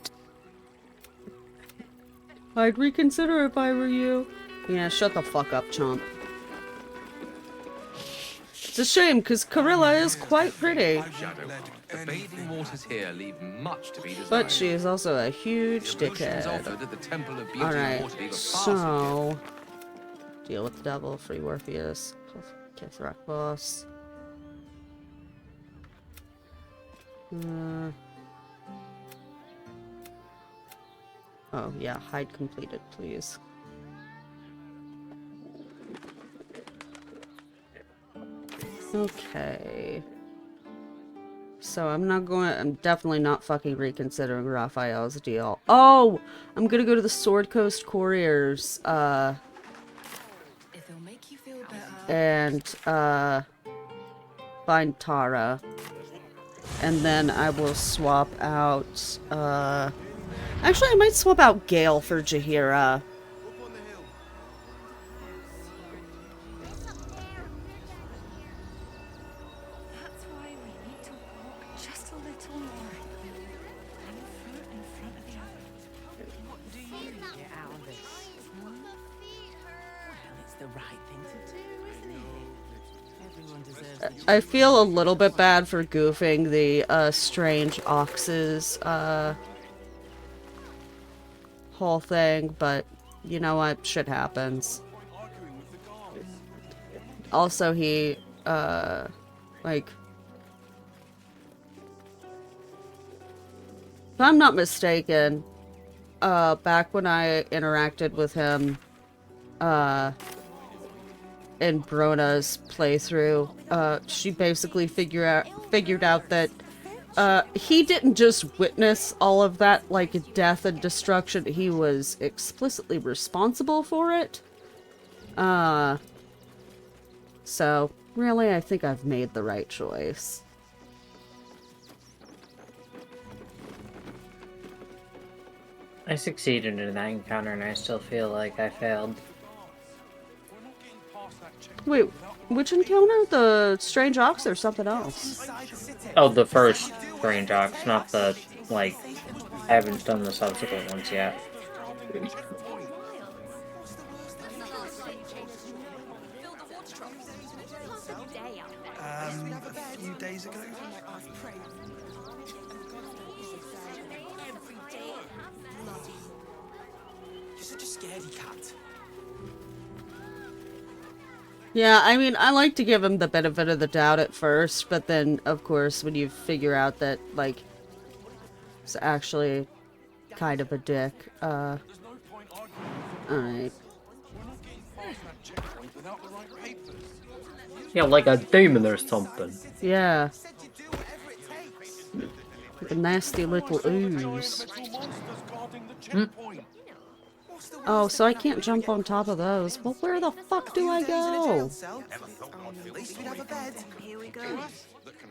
I'd reconsider if I were you. Yeah, shut the fuck up, chomp. It's a shame, because Corilla is quite pretty. Shadow, the bathing waters here leave much to be desired. But she is also a huge The emotions dickhead. offered at the Temple of Beauty and Alright, Water leave a far so... Deal with the devil, free Orpheus, kiss rock boss. Oh yeah, hide completed, please. Okay. So I'm definitely not fucking reconsidering Raphael's deal. Oh! I'm gonna go to the Sword Coast Couriers, and, find Tara. And then I will swap out, actually I might swap out Gale for Jaheira. Just a little more. In front of the others. What do you get out of this? Well, it's the right thing to do, isn't it? Everyone deserves I feel a little bit bad for goofing the, strange oxes, whole thing, but you know what? Shit happens. Also, he, like... If I'm not mistaken, back when I interacted with him, in Brona's playthrough, she basically figured out that, he didn't just witness all of that, like, death and destruction, he was explicitly responsible for it. So, really, I think I've made the right choice. I succeeded in that encounter and I still feel like I failed. Wait, which encounter? The strange ox or something else? Oh, the first strange ox, not the, like, I haven't done the subsequent ones yet. A few days ago. You're such a scaredy cat. Yeah, I mean, I like to give him the benefit of the doubt at first, but then, of course, when you figure out that, like, it's actually kind of a dick, alright. Yeah, like a demon or something. Yeah. Like a nasty little ooze. Oh, so I can't jump on top of those. Well, where the fuck do I go? Here we go.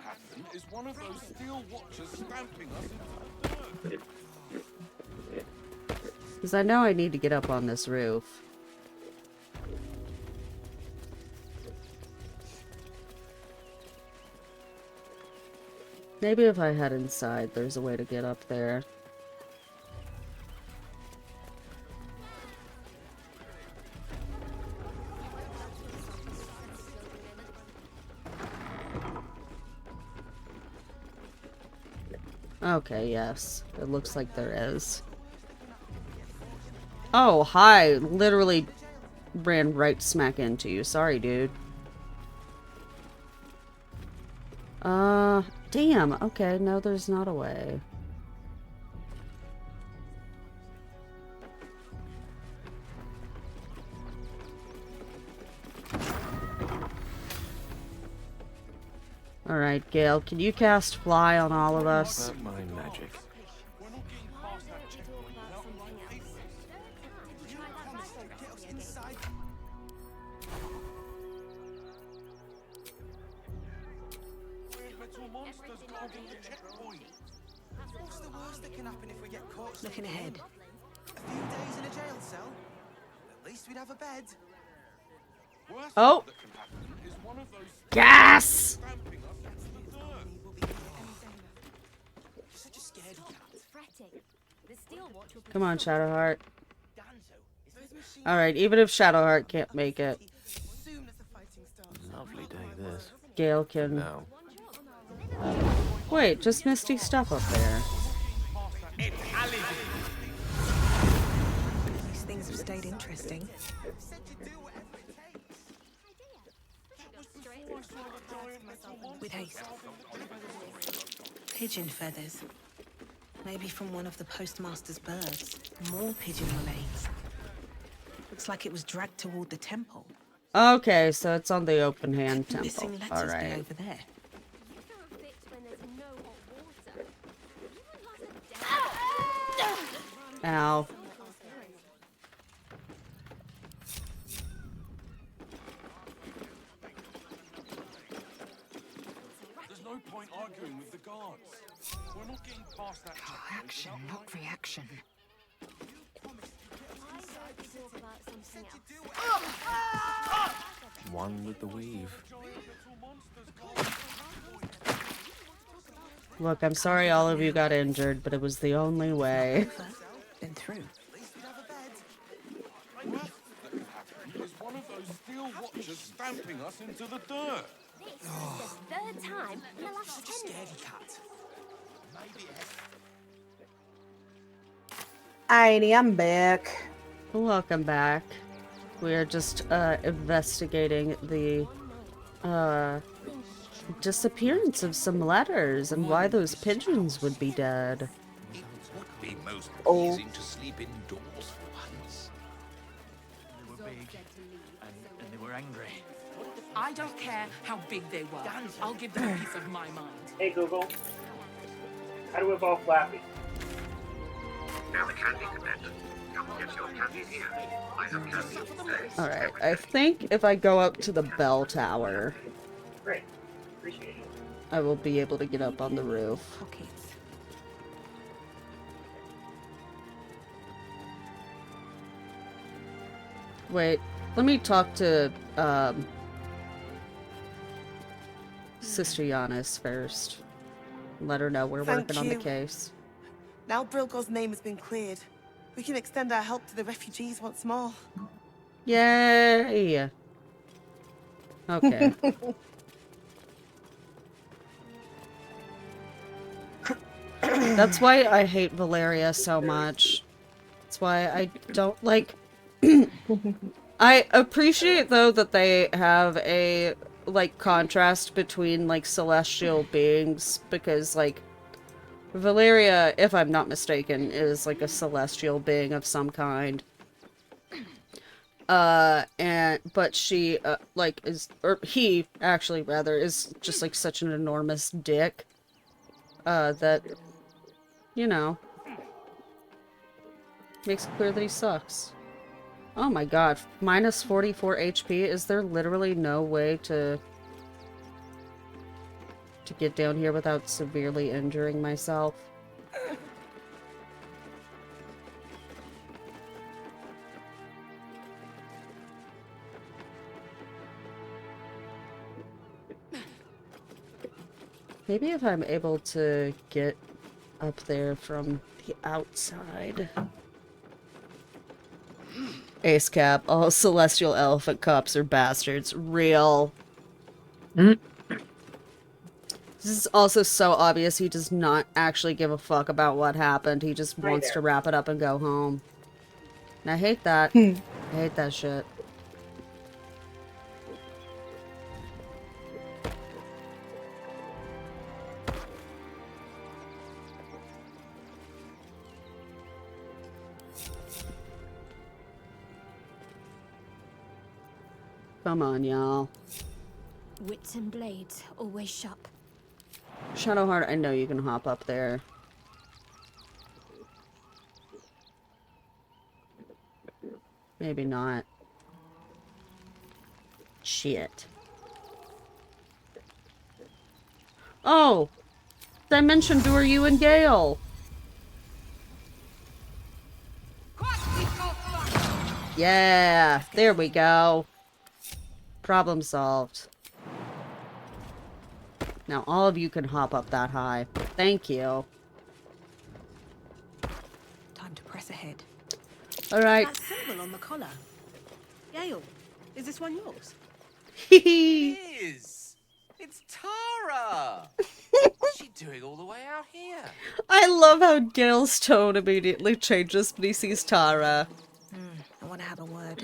happen is one of those steel watchers stamping us into the dirt. Because I know I need to get up on this roof. Maybe if I head inside, there's a way to get up there. Okay, yes. It looks like there is. Oh, hi. Literally ran right smack into you. Sorry, dude. Damn. Okay, no, there's not a way. Alright, Gale, can you cast Fly on all of us? Not my magic. What's the worst that can happen if we get caught? Looking ahead. A few days in a jail cell. At least we'd have a bed. Oh! Yes! Such a scaredy cat. Come on, Shadowheart. Alright, even if Shadowheart can't make it, Lovely day this. Gale can... No. Wait, just misty stuff up there. These things have stayed interesting. With haste. Pigeon feathers. Maybe from one of the postmaster's birds. More pigeon remains. Looks like it was dragged toward the temple. Okay, so it's on the open hand temple. Missing letters be Alright. over there. Ow. There's no point arguing with the guards. We're not getting past that. Action, not reaction. One with the weave. Look, I'm sorry all of you got injured, but it was the only way. Been through. Is one of those steel watchers stamping us into the dirt. This is the third time in the last 10 minutes. Scaredy cat. Alrighty, I'm back. Welcome back. We are just investigating the disappearance of some letters and why those pigeons would be dead. It would be most pleasing to sleep indoors for once. They were big, and they were angry. I don't care how big they were. I'll give them a piece of my mind. Hey Google, how to evolve Flappy? Now the candy convention. Come get your candy here. I have candy. Alright, I think if I go up to the bell tower, Great, appreciate it. I will be able to get up on the roof. Wait, let me talk to Sister Giannis first. Let her know we're Thank working on the you. case. Now Brilgo's name has been cleared, we can extend our help to the refugees once more. Yay! Okay. That's why I hate Valeria so much. That's why I don't like... I appreciate, though, that they have a, like, contrast between, like, celestial beings, because, like, Valeria, if I'm not mistaken, is, like, a celestial being of some kind. But she, like, is, or he, actually, rather, is just, like, such an enormous dick, that, you know, makes it clear that he sucks. Oh my god, minus 44 HP? Is there literally no way to... to get down here without severely injuring myself. Maybe if I'm able to get up there from the outside. Ace Cap, all celestial elephant cups are bastards. Real. This is also so obvious he does not actually give a fuck about what happened. He just wants to wrap it up and go home. And I hate that. I hate that shit. Come on, y'all. Wits and blades, always sharp. Shadowheart, I know you can hop up there. Maybe not. Shit. Oh! Dimension Door, you and Gale! Yeah! There we go. Problem solved. Now all of you can hop up that high. Thank you. Time to press ahead. Alright. That symbol on the collar. Gale, is this one yours? It is! It's Tara! What's she doing all the way out here? I love how Gale's tone immediately changes when he sees Tara. I want to have a word.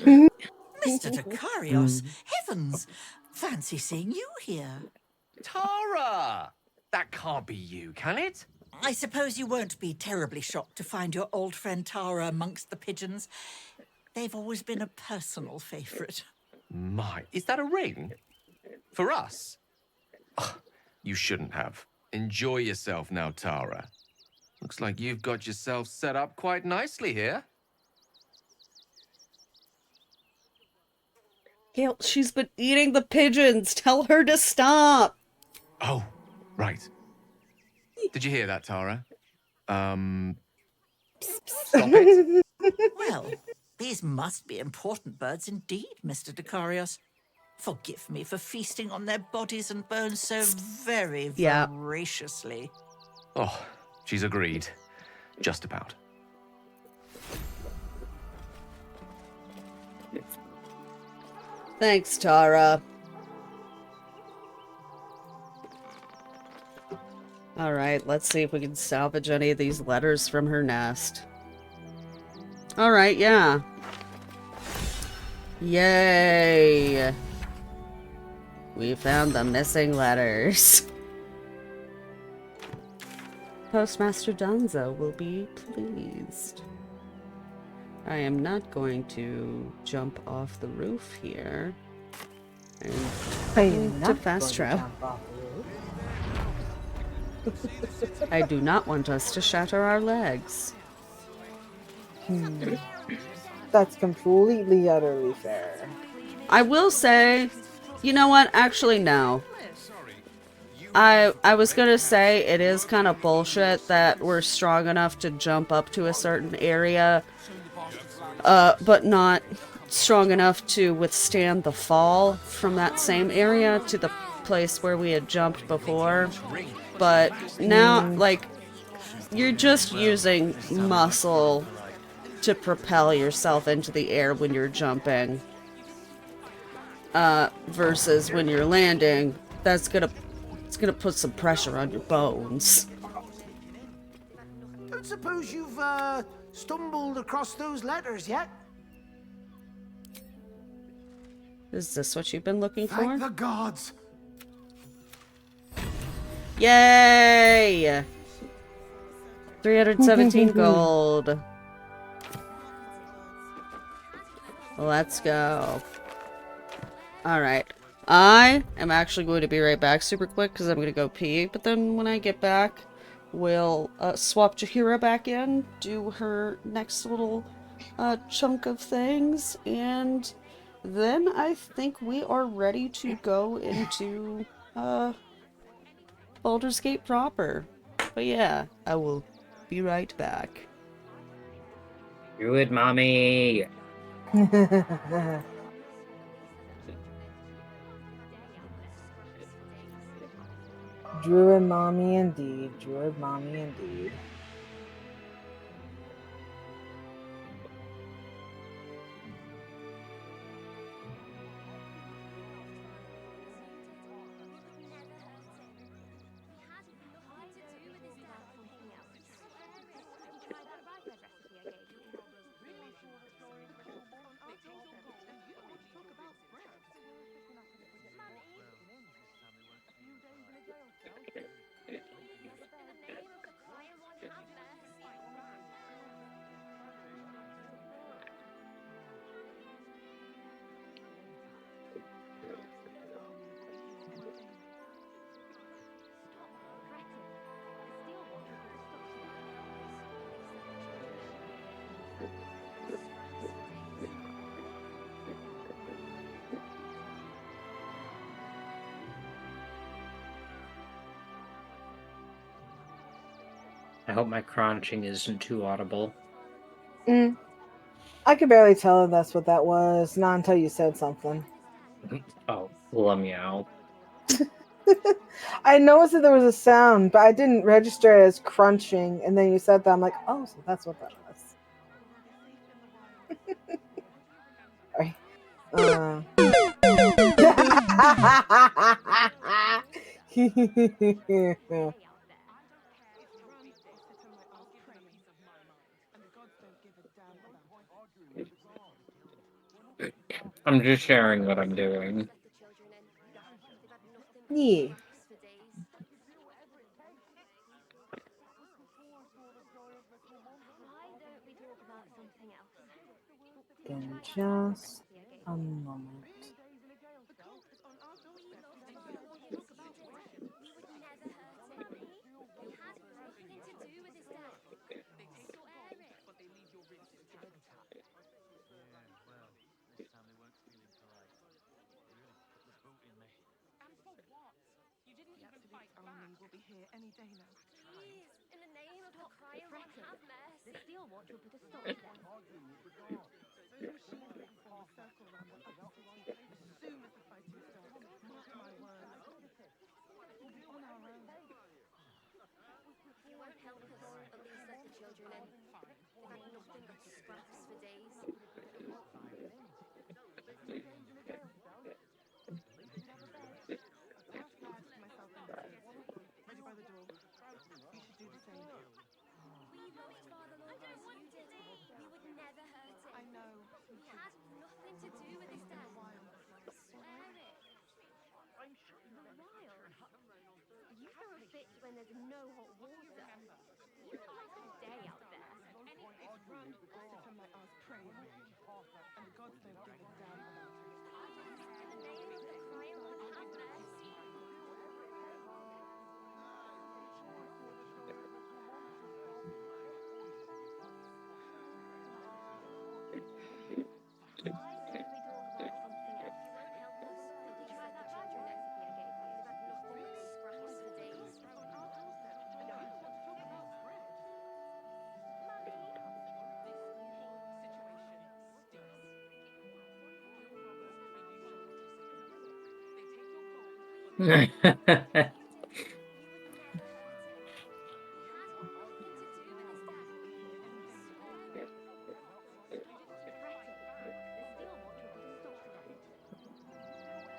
Mr. Dakarios, heavens! Fancy seeing you here. Tara! That can't be you, can it? I suppose you won't be terribly shocked to find your old friend Tara amongst the pigeons. They've always been a personal favourite. My, is that a ring? For us? Ugh, you shouldn't have. Enjoy yourself now, Tara. Looks like you've got yourself set up quite nicely here. Gale, she's been eating the pigeons. Tell her to stop. Oh, right. Did you hear that, Tara? Stop it. Well, these must be important birds indeed, Mr. Dakarios. Forgive me for feasting on their bodies and bones so very voraciously. Oh, she's agreed. Just about. Thanks, Tara. Alright, let's see if we can salvage any of these letters from her nest. Alright, yeah. Yay! We found the missing letters. Postmaster Danzo will be pleased. I am not going to jump off the roof here. And to fast travel. I do not want us to shatter our legs. That's completely, utterly fair. I will say, you know what? Actually, no. I was gonna say it is kind of bullshit that we're strong enough to jump up to a certain area, but not strong enough to withstand the fall from that same area to the place where we had jumped before. But now, like, you're just using muscle to propel yourself into the air when you're jumping. Versus when you're landing, it's gonna put some pressure on your bones. Don't suppose you've stumbled across those letters yet? Is this what you've been looking for? Thank the gods. Yay! 317 gold. Let's go. Alright. I am actually going to be right back super quick because I'm going to go pee. But then when I get back, we'll swap Jahira back in, do her next little chunk of things, and then I think we are ready to go into Baldur's Gate proper. But yeah, I will be right back. Druid mommy. Druid mommy indeed. Druid mommy indeed. I hope my crunching isn't too audible. I could barely tell if that's what that was, not until you said something. Oh, well, meow. I noticed that there was a sound, but I didn't register it as crunching, and then you said that, I'm like, oh, so that's what that was. I'm just sharing what I'm doing. Yeah. In just a moment.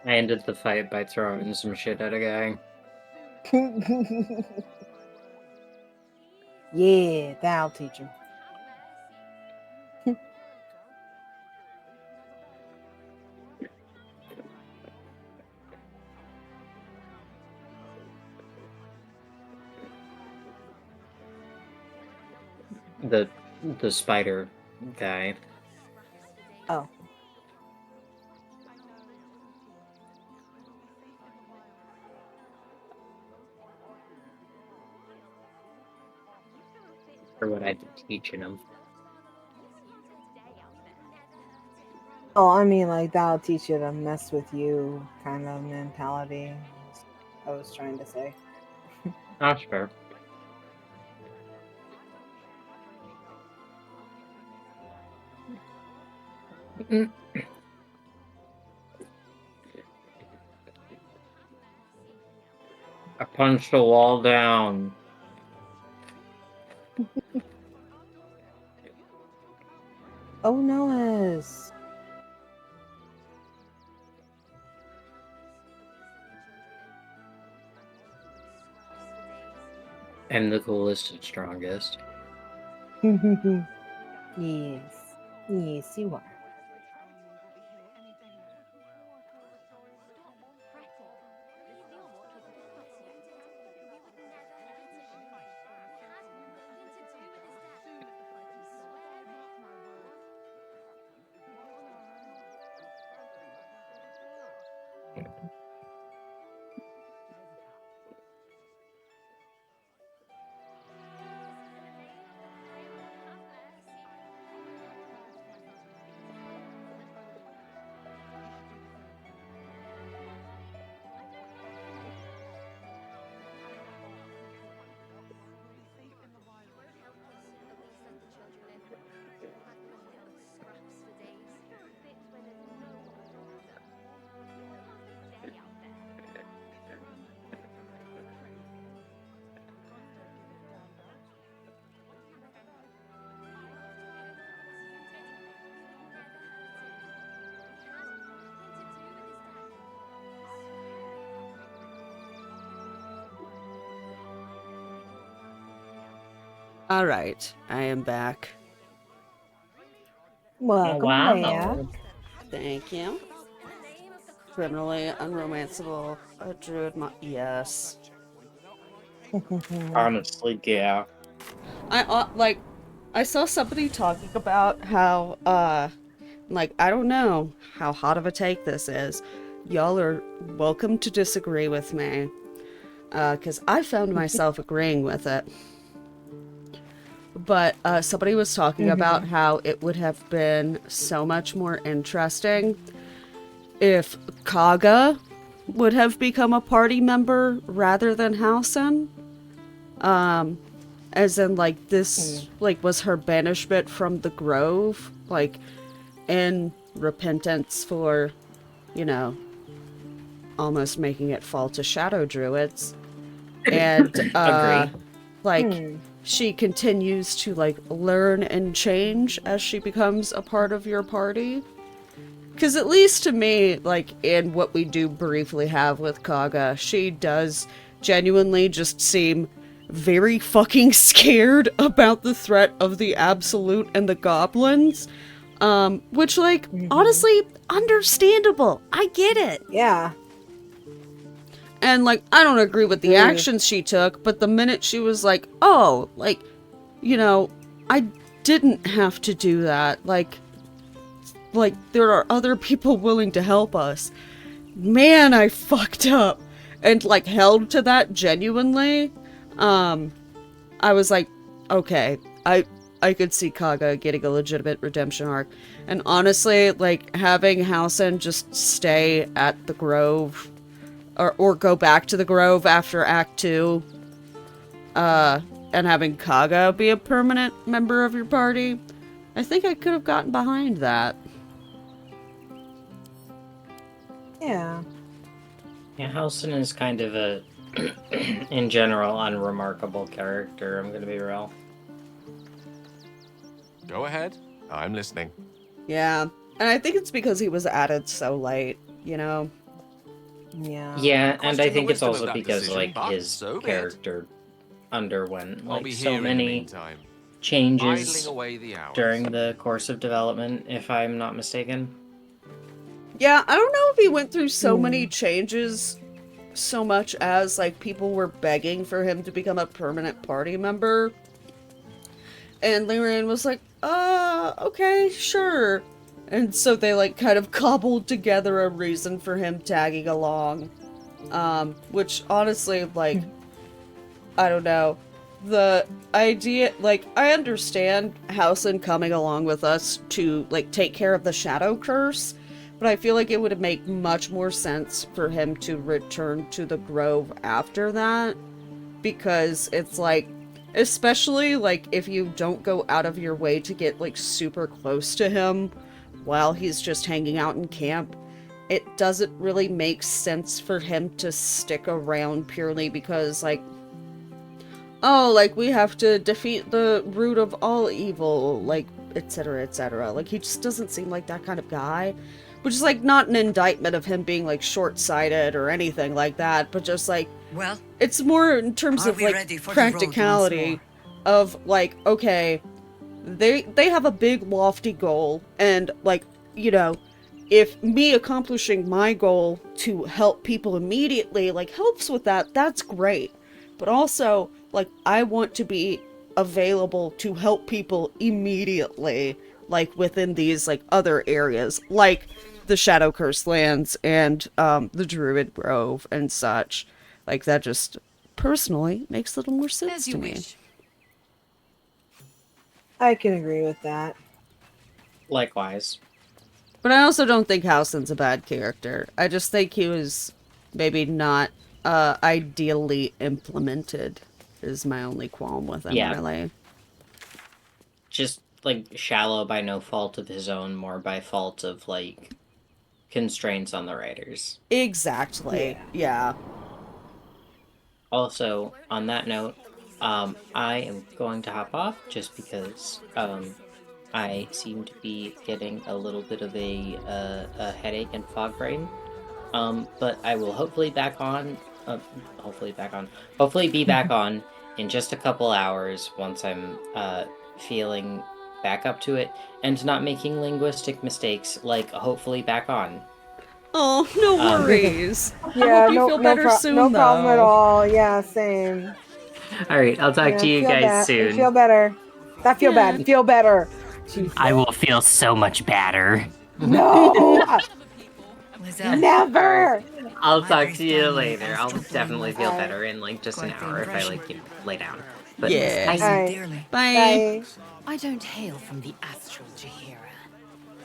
I ended the fight by throwing some shit at a guy. Yeah, that'll teach him. The spider guy. Oh. For what I've been teaching him. Oh, I mean, like, that'll teach you to mess with you kind of mentality. I was trying to say. That's fair. I punched the wall down. Oh, Noah's. And the coolest and strongest. Yes. Yes, you are. All right, I am back. Welcome back. Thank you. Criminally unromanceable, a druid yes. Honestly, yeah. I saw somebody talking about how, like, I don't know how hot of a take this is. Y'all are welcome to disagree with me, because I found myself agreeing with it. But somebody was talking about how it would have been so much more interesting if Kaga would have become a party member rather than Halsin. As in, like, this, like, was her banishment from the Grove, like, in repentance for, you know, almost making it fall to Shadow Druids. And, like, she continues to, like, learn and change as she becomes a part of your party. Because at least to me, like, in what we do briefly have with Kaga, she does genuinely just seem very fucking scared about the threat of the Absolute and the goblins. Which, like, honestly, understandable. I get it. Yeah. And, like, I don't agree with the actions she took, but the minute she was like, oh, like, you know, I didn't have to do that. Like, there are other people willing to help us. Man, I fucked up. And, like, held to that genuinely. I was like, okay, I could see Kaga getting a legitimate redemption arc. And honestly, like, having Halsin just stay at the Grove, or go back to the Grove after Act 2, and having Kaga be a permanent member of your party, I think I could have gotten behind that. Yeah. Yeah, Halsin is kind of a, in general, unremarkable character, I'm gonna be real. Go ahead. I'm listening. Yeah. And I think it's because he was added so late, you know? Yeah. Yeah, and I think it's also because, like, his character underwent, like, so many changes during the course of development, if I'm not mistaken. Yeah, I don't know if he went through so many changes so much as, like, people were begging for him to become a permanent party member. And Lyrian was like, okay, sure. And so they, like, kind of cobbled together a reason for him tagging along. Which, honestly, like, I don't know. The idea, like, I understand Halsin coming along with us to, like, take care of the Shadow Curse, but I feel like it would make much more sense for him to return to the Grove after that. because it's like, especially like if you don't go out of your way to get like super close to him while he's just hanging out in camp, it doesn't really make sense for him to stick around purely because like, oh, like we have to defeat the root of all evil, like, etc., etc. Like, he just doesn't seem like that kind of guy. Which is, like, not an indictment of him being, like, short-sighted or anything like that, but just, like, well, it's more in terms of, like, practicality of, like, okay, they have a big, lofty goal, and, like, you know, if me accomplishing my goal to help people immediately, like, helps with that, that's great. But also, like, I want to be available to help people immediately, like, within these, like, other areas, like the Shadow Curse lands and, the Druid Grove and such. Like, that just, personally, makes a little more sense to me. I can agree with that. Likewise. But I also don't think Howson's a bad character. I just think he was maybe not, ideally implemented, is my only qualm with him, really. Just, like, shallow by no fault of his own, more by fault of, like, constraints on the writers. Exactly. Yeah. Also, on that note, I am going to hop off just because I seem to be getting a little bit of a headache and fog brain. But I will hopefully be back on in just a couple hours once I'm feeling back up to it and not making linguistic mistakes, like hopefully back on. Oh, no worries. Yeah, I hope you feel better soon, no problem at though. all. Yeah, same. Alright, I'll talk to you guys soon. Feel better. That feel bad. Feel better. Jesus. I will feel so much better. No! Never! I'll talk to you later. I'll definitely feel better in like just an hour if I like lay down. But yeah. bye. Bye. I don't hail from the astral Jahira.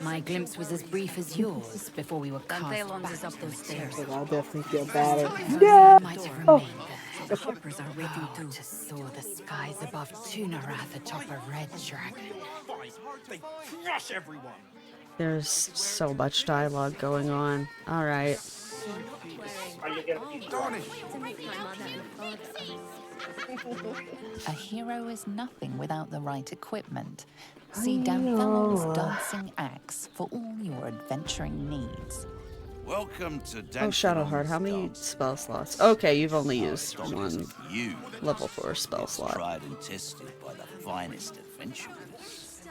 My glimpse was as brief as yours before we were cast back up those stairs. I'll definitely feel better. No! Might have remained there. The hoppers are waiting to soar the skies above Tunarath atop a red dragon. They crush everyone. There's so much dialogue going on. Alright. A hero is nothing without the right equipment. See Danthelon's dancing axe for all your adventuring needs. Welcome to Oh, Shadowheart, how many spell slots? Okay, you've only used one level 4 spell slot. Tried and tested by the finest adventurers.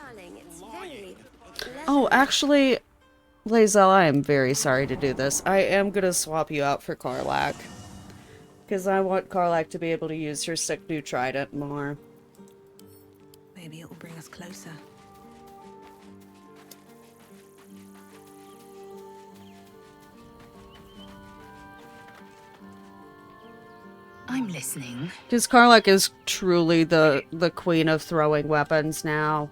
Oh, actually, Lae'zel, I am very sorry to do this. I am gonna swap you out for Karlach. Because I want Karlach to be able to use her sick new trident more. Maybe it will bring us closer. I'm listening. Because Karlach is truly the queen of throwing weapons now.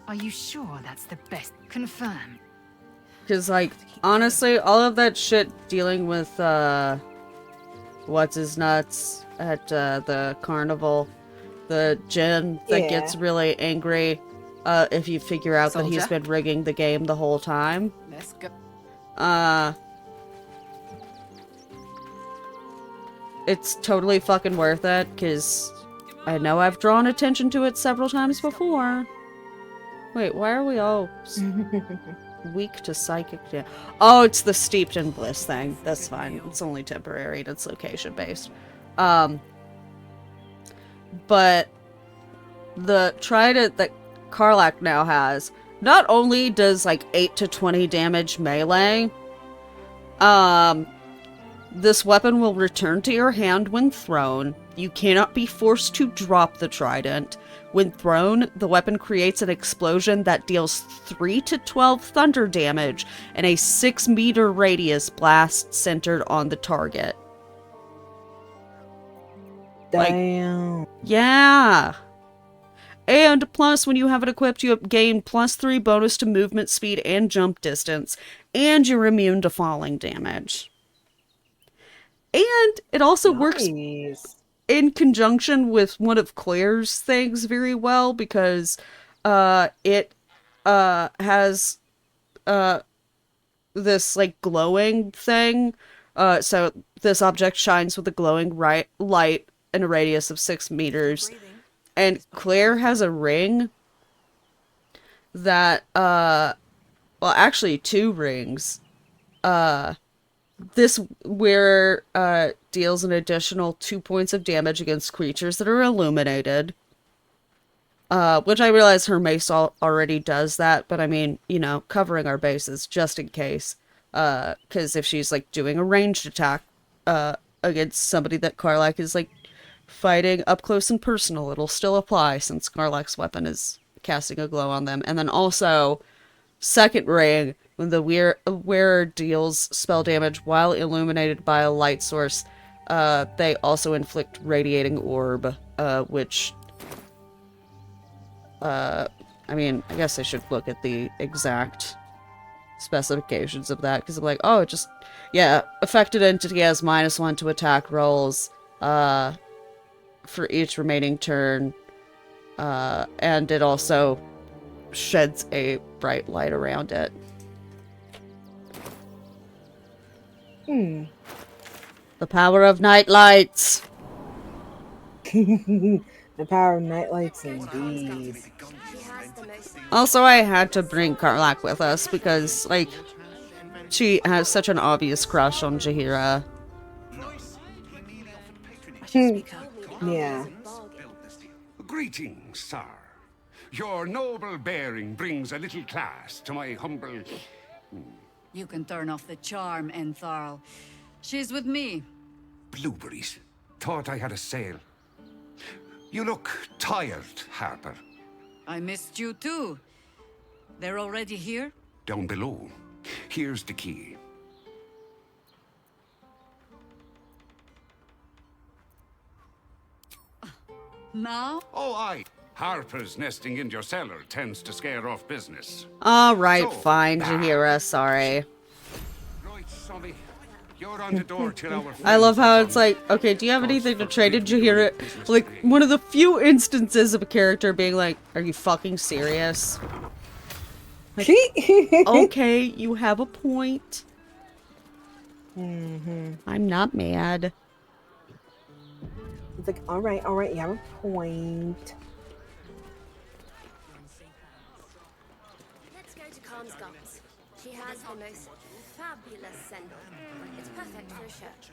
Are you sure that's the best? Confirm. Because, like, honestly, all of that shit dealing with, what's-his-nuts at, the carnival, the djinn that gets really angry, if you figure out that he's been rigging the game the whole time. Let's go. It's totally fucking worth it, because I know I've drawn attention to it several times before. Wait, why are we all weak to psychic? Oh, it's the steeped in bliss thing. That's fine. It's only temporary and it's location based. But the trident that Karlach now has not only does like 8 to 20 damage melee, this weapon will return to your hand when thrown. You cannot be forced to drop the trident. When thrown, the weapon creates an explosion that deals 3 to 12 thunder damage and a 6-meter radius blast centered on the target. Damn. Like, yeah. And plus, when you have it equipped, you gain +3 bonus to movement speed and jump distance, and you're immune to falling damage. And it also works Nice. in conjunction with one of Claire's things very well because it has this like glowing thing. So this object shines with a glowing light in a radius of 6 meters. And Claire has a ring that well, actually 2 rings. This where deals an additional 2 points of damage against creatures that are illuminated. Which I realize her mace already does that, but I mean, you know, covering our bases just in case. Because if she's like doing a ranged attack against somebody that Karlach is like fighting up close and personal, it'll still apply since Karlach's weapon is casting a glow on them. And then also, second ring, when the wearer deals spell damage while illuminated by a light source, they also inflict radiating orb, which I mean, I guess I should look at the exact specifications of that, because I'm like, oh, it just, yeah, affected entity has -1 to attack rolls, for each remaining turn, and it also sheds a bright light around it. The power of night lights! The power of night lights indeed. Also, I had to bring Karlach with us because, like, she has such an obvious crush on Jaheira. Yeah. Greetings, sir. Your noble bearing brings a little class to my humble... You can turn off the charm, Entharl. She's with me. Blueberries. Thought I had a sale. You look tired, Harper. I missed you too. They're already here? Down below. Here's the key. Now? Oh, aye. Harper's nesting in your cellar tends to scare off business. Alright, fine, Jaheira, sorry. Right, Sonny. You're on the door till our I love how it's like, okay, do you have anything to trade in Jaheira? Like, one of the few instances of a character being like, are you fucking serious? Like, okay, you have a point. I'm not mad. It's like, alright, you have a point. Let's go to Calmscott's. She has the most fabulous scent. It's perfect for a shirt.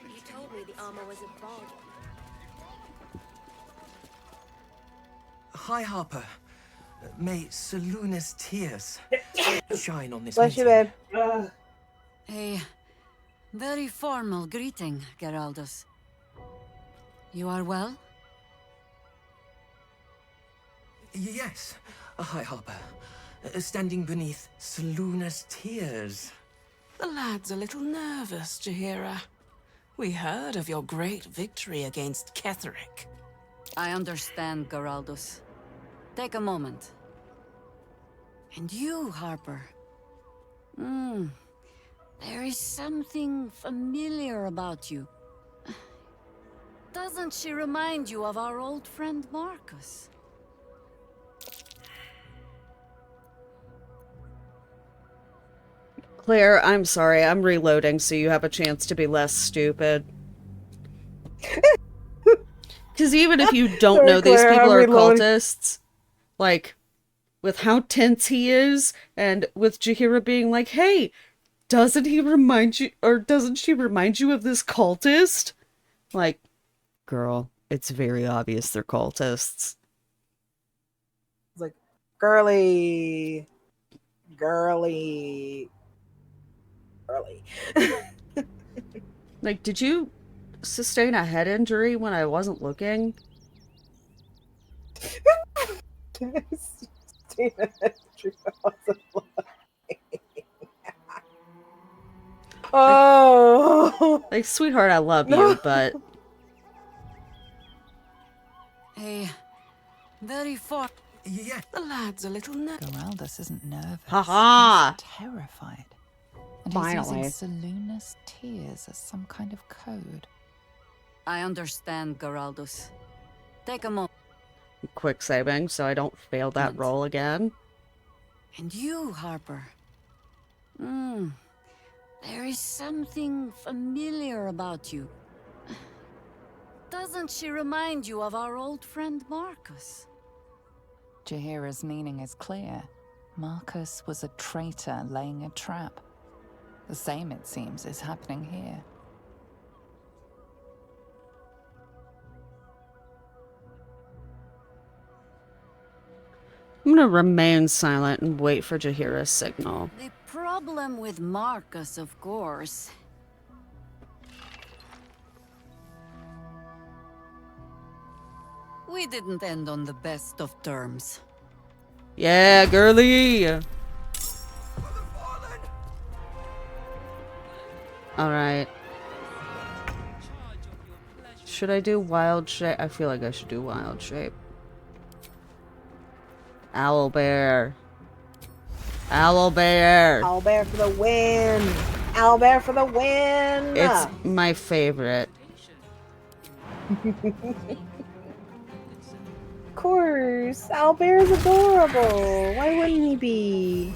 You told me the armor was a baldur. Hi, Harper. May Seluna's tears shine on this Bless you, meeting. babe. A very formal greeting, Geraldus. You are well? Yes. Hi, Harper. Standing beneath Seluna's tears. The lad's a little nervous, Jaheira. We heard of your great victory against Ketheric. I understand, Geraldus. Take a moment. And you, Harper. There is something familiar about you. Doesn't she remind you of our old friend Marcus? Claire, I'm sorry, I'm reloading so you have a chance to be less stupid. Because even if you don't Sorry, know these Claire, people I'm are reloading. cultists, like, with how tense he is, and with Jaheira being like, hey, doesn't he remind you, or doesn't she remind you of this cultist? Like, girl, it's very obvious they're cultists. It's like, girly. Girly. Girly. Like, did you sustain a head injury when I wasn't looking? Oh, like, sweetheart, I love you, but A very Yeah. The lad's a little nervous. Geraldus isn't nervous. Ha-ha! He's terrified. And Finally. he's using Selûne's tears as some kind of code. I understand, Geraldus. Take a moment. Quick saving so I don't fail that roll again. And you, Harper. There is something familiar about you. Doesn't she remind you of our old friend Marcus? Jaheira's meaning is clear. Marcus was a traitor laying a trap. The same, it seems, is happening here. I'm gonna remain silent and wait for Jaheira's signal. The problem with Marcus, of course. We didn't end on the best of terms. Yeah, girly! Alright. Should I do wild shape? I feel like I should do wild shape. Owlbear. Owlbear! Owlbear for the win! Owlbear for the win! It's my favorite. Of course, Owlbear is adorable. Why wouldn't he be?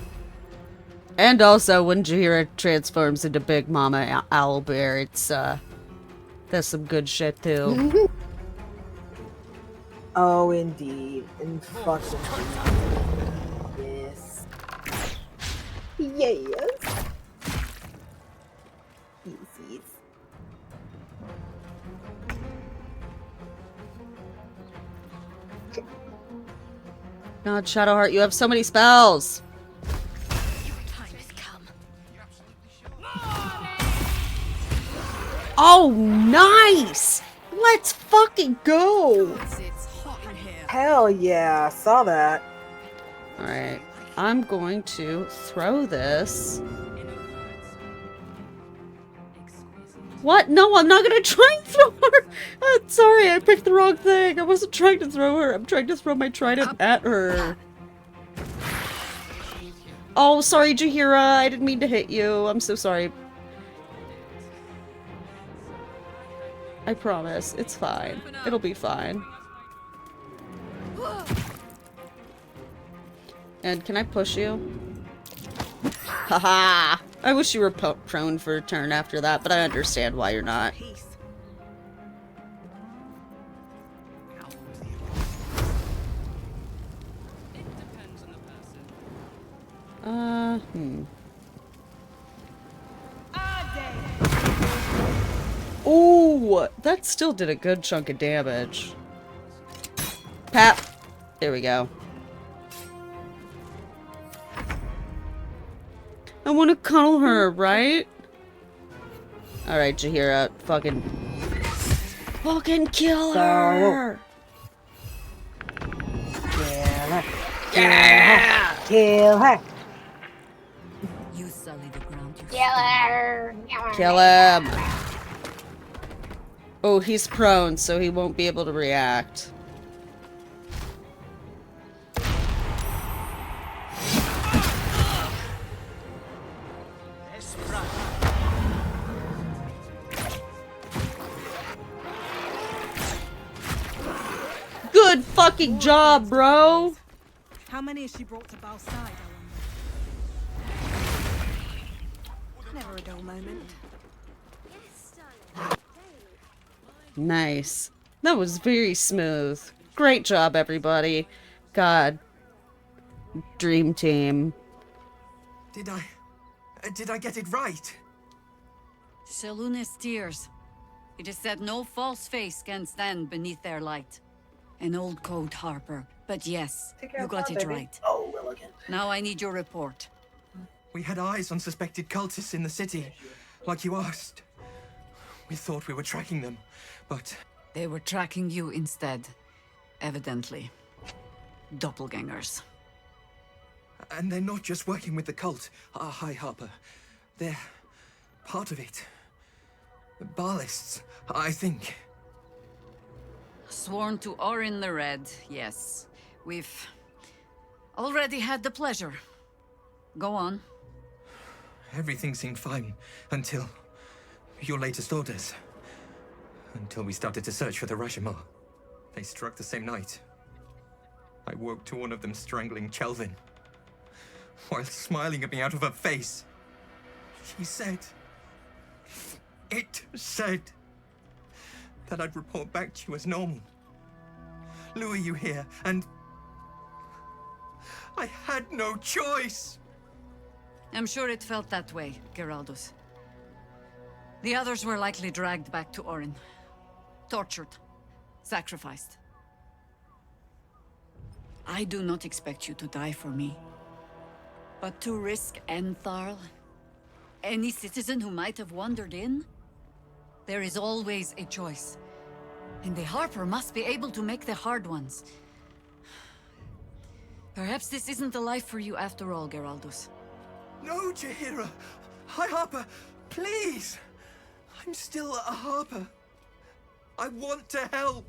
And also, when Jaheira transforms into Big Mama Owlbear, it's, that's some good shit, too. Oh, indeed. In fucking yes. Yes. Yes. God, Shadowheart, you have so many spells! Oh, nice! Let's fucking go! Hell yeah, I saw that. Alright, I'm going to throw this. What? No, I'm not gonna try and throw her! Sorry, I picked the wrong thing. I wasn't trying to throw her. I'm trying to throw my trident at her. Oh, sorry, Jaheira. I didn't mean to hit you. I'm so sorry. I promise. It's fine. It'll be fine. And can I push you? Haha! I wish you were prone for a turn after that, but I understand why you're not. Ooh, that still did a good chunk of damage. Pap. There we go. I want to cuddle her, right? Alright, Jaheira, fucking kill her! Kill her! You sully the ground. Kill her! Kill him! Oh, he's prone, so he won't be able to react. Good fucking job, bro! How many has she brought to Balside, I wonder? Never a dull moment. Nice. That was very smooth. Great job, everybody. God. Dream team. Did I get it right? Selûne's tears. It is said no false face can stand beneath their light. An old code, Harper. But yes, you got it right. Oh, Willigan. Now I need your report. We had eyes on suspected cultists in the city, like you asked. We thought we were tracking them, but... They were tracking you instead. Evidently. Doppelgangers. And they're not just working with the cult. Hi, Harper. They're part of it. Ballists, I think. Sworn to Orin the Red, yes. We've Already had the pleasure. Go on. Everything seemed fine until your latest orders. Until we started to search for the Rashomon. They struck the same night. I woke to one of them strangling Chelvin, while smiling at me out of her face. She said... It said... that I'd report back to you as normal. Lure you here, and... I had no choice! I'm sure it felt that way, Geraldus. The others were likely dragged back to Orin. Tortured. Sacrificed. I do not expect you to die for me. But to risk Entharl, any citizen who might have wandered in, there is always a choice. And the Harper must be able to make the hard ones. Perhaps this isn't the life for you after all, Geraldus. No, Jaheira! High Harper, please! I'm still a Harper. I want to help!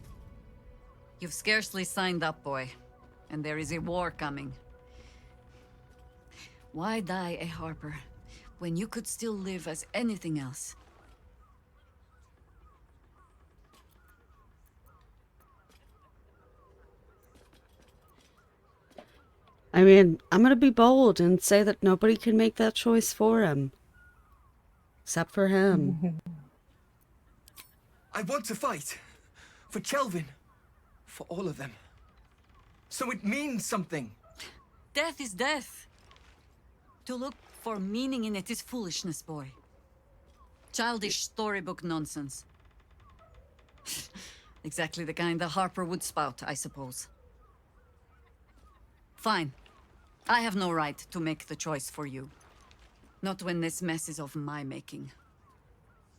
You've scarcely signed up, boy. And there is a war coming. Why die a Harper, when you could still live as anything else? I mean, I'm gonna be bold and say that nobody can make that choice for him. Except for him. I want to fight. For Chelvin. For all of them. So it means something. Death is death. To look for meaning in it is foolishness, boy. Childish storybook nonsense. Exactly the kind the Harper would spout, I suppose. Fine. I have no right to make the choice for you. Not when this mess is of my making.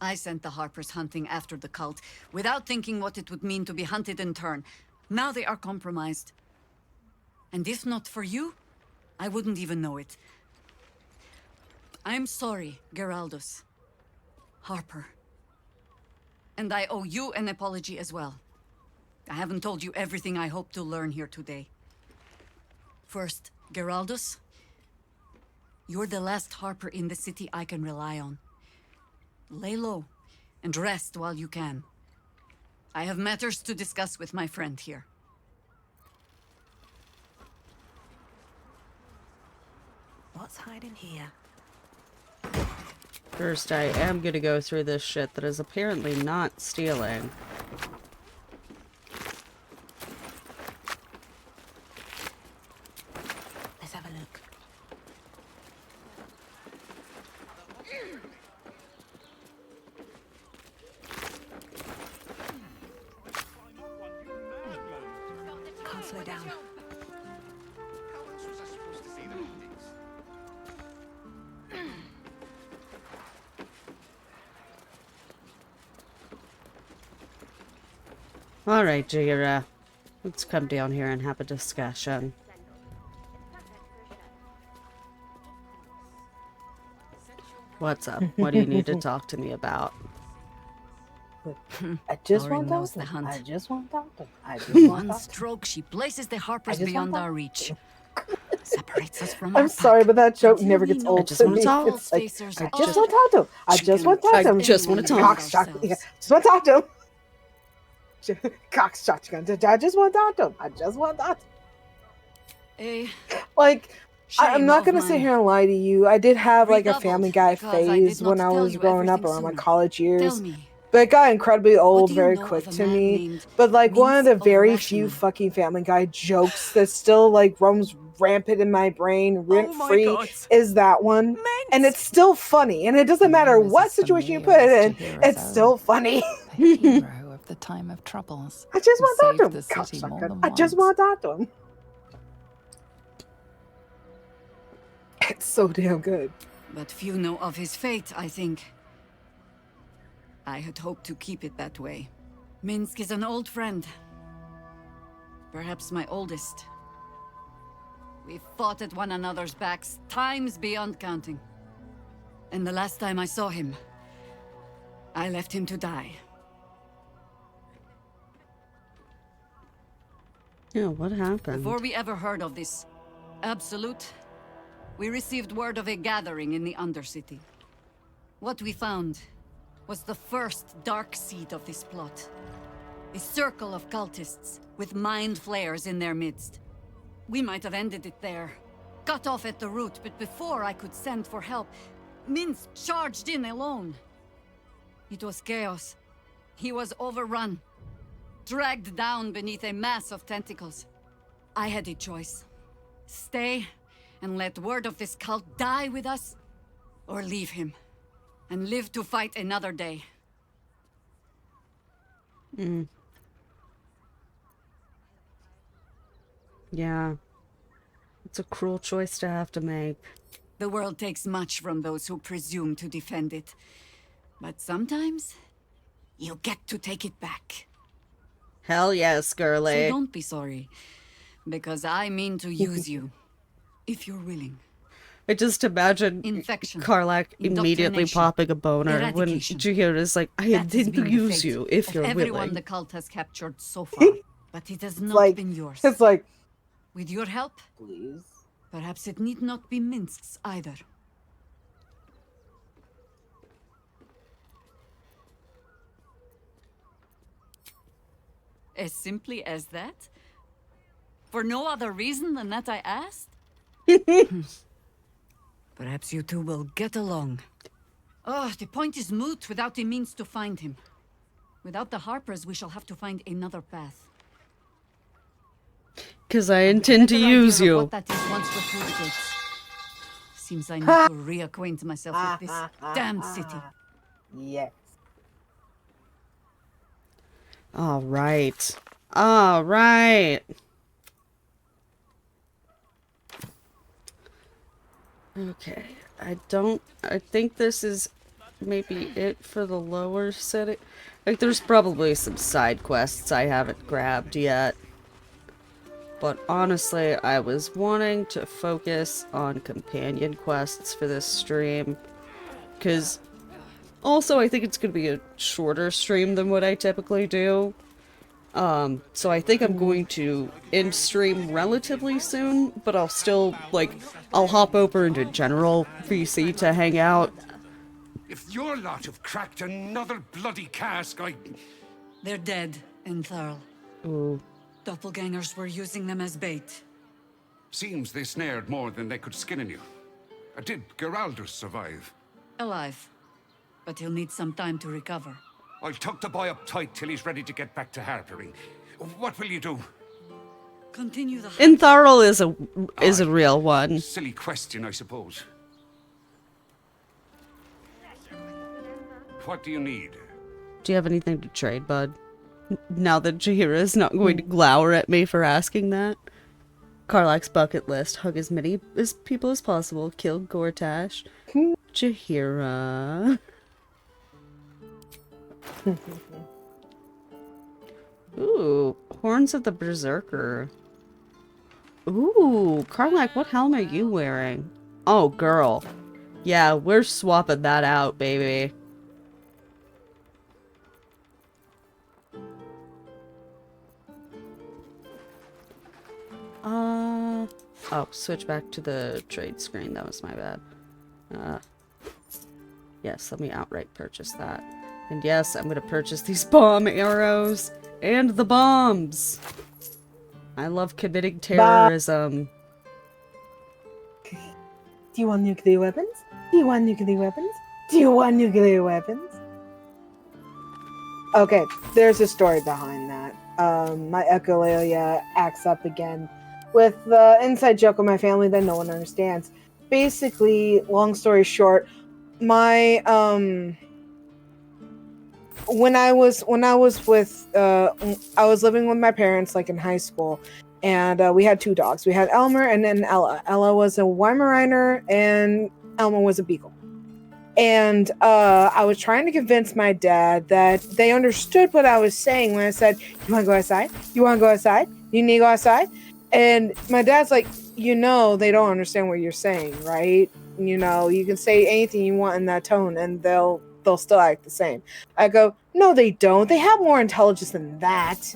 I sent the Harpers hunting after the cult, without thinking what it would mean to be hunted in turn. Now they are compromised. And if not for you, I wouldn't even know it. I'm sorry, Geraldus. Harper. And I owe you an apology as well. I haven't told you everything I hope to learn here today. First, Geraldus, you're the last Harper in the city I can rely on. Lay low and rest while you can. I have matters to discuss with my friend here. What's hiding here? First, I am gonna go through this shit that is apparently not stealing. Let's have a look. Can't slow down. Alright, Jaheira. Let's come down here and have a discussion. What's up? What do you need to talk to me about? I just Lauren want knows to the hunt. I just want to talk to him. I just want One to talk to him. stroke, she places the Harpers I just beyond want our to- reach. Separates us from I'm our sorry, but that joke Until never we gets know old I just to wanna me. talk. It's like, Facers I are just all want to talk to him. I just want to talk to him. I just wanna talk. Cox shotgun. Yeah, just want to talk to him. Cox shotgun. I just want to talk to him. I just want to talk to him. A Like, I'm shame not of gonna sit mine. here and lie to you. I did have like a Redoubled Family Guy because I did phase not when I tell was you growing up everything around my sooner. college Tell years. me, But it got incredibly old do you very know quick of a to man me. named But like one of the Minsk of very few Rashomon? fucking Family Guy jokes that still like roams rampant in my brain, rent my free, God. is that one. And it's still funny. And it doesn't matter Name is what as situation you familiar put it as in, Jaheira's it's own. still funny. A hero of the time of troubles. I just who want to talk to saved him. the city more Cocksucker. than I just once. want to talk to him. It's so damn good. But few know of his fate, I think. I had hoped to keep it that way. Minsk is an old friend. Perhaps my oldest. We've fought at one another's backs times beyond counting. And the last time I saw him, I left him to die. Yeah, what happened? Before we ever heard of this Absolute. We received word of a gathering in the Undercity. What we found was the first dark seed of this plot. A circle of cultists with mind flayers in their midst. We might have ended it there, cut off at the root, but before I could send for help, Minsk charged in alone. It was chaos. He was overrun, dragged down beneath a mass of tentacles. I had a choice. Stay and let word of this cult die with us, or leave him and live to fight another day. Yeah. It's a cruel choice to have to make. The world takes much from those who presume to defend it. But sometimes, you get to take it back. Hell yes, girly. So don't be sorry, because I mean to use you, if you're willing. I just imagine Infection, Karlak immediately indoctrination, popping a boner when eradication. Chihira's like, I That has intend to been the use fate you if of you're everyone willing. the cult has captured so far, but it has not like- been yours. It's like, With your help, please. perhaps it need not be Minsk's either. As simply as that? For no other reason than that I asked? Perhaps you two will get along. Oh, the point is moot without the means to find him. Without the Harpers, we shall have to find another path. Because I intend to use Idea of you. What that is once we're through the gates. Seems I need to reacquaint myself with this damned city. Yes. All right. All right. Okay. I think this is maybe it for the lower setting. Like, there's probably some side quests I haven't grabbed yet. But honestly, I was wanting to focus on companion quests for this stream. Because also, I think it's going to be a shorter stream than what I typically do. So I think I'm going to end stream relatively soon, but I'll still, like, I'll hop over into general VC to hang out. If your lot have cracked another bloody cask, They're dead, Entharl. Ooh. Doppelgangers were using them as bait. Seems they snared more than they could skin in you. Did Geraldus survive? Alive. But he'll need some time to recover. I'll tuck the boy up tight till he's ready to get back to harpering. What will you do? Continue the Entharl is a real one. Silly question, I suppose. What do you need? Do you have anything to trade, bud? Now that Jahira is not going to glower at me for asking that. Karlak's bucket list. Hug as many people as possible. Kill Gortash. Jahira. Ooh, Horns of the Berserker. Ooh, Karlak, what helm are you wearing? Oh, girl. Yeah, we're swapping that out, baby. Oh, switch back to the trade screen. That was my bad. Yes, let me outright purchase that. And yes, I'm gonna purchase these bomb arrows and the bombs. I love committing terrorism. Do you want nuclear weapons? Do you want nuclear weapons? Do you want nuclear weapons? Okay, there's a story behind that. My echolalia acts up again with the inside joke of my family that no one understands. Basically, long story short, my when I was living with my parents, like in high school, and we had two dogs. We had Elmer and then Ella. Ella was a Weimaraner and Elmer was a Beagle. And I was trying to convince my dad that they understood what I was saying when I said, "You want to go outside? You want to go outside? You need to go outside?" And my dad's like, "You know, they don't understand what you're saying, right? You know, you can say anything you want in that tone, and they'll still act the same." I go, "No, they don't. They have more intelligence than that."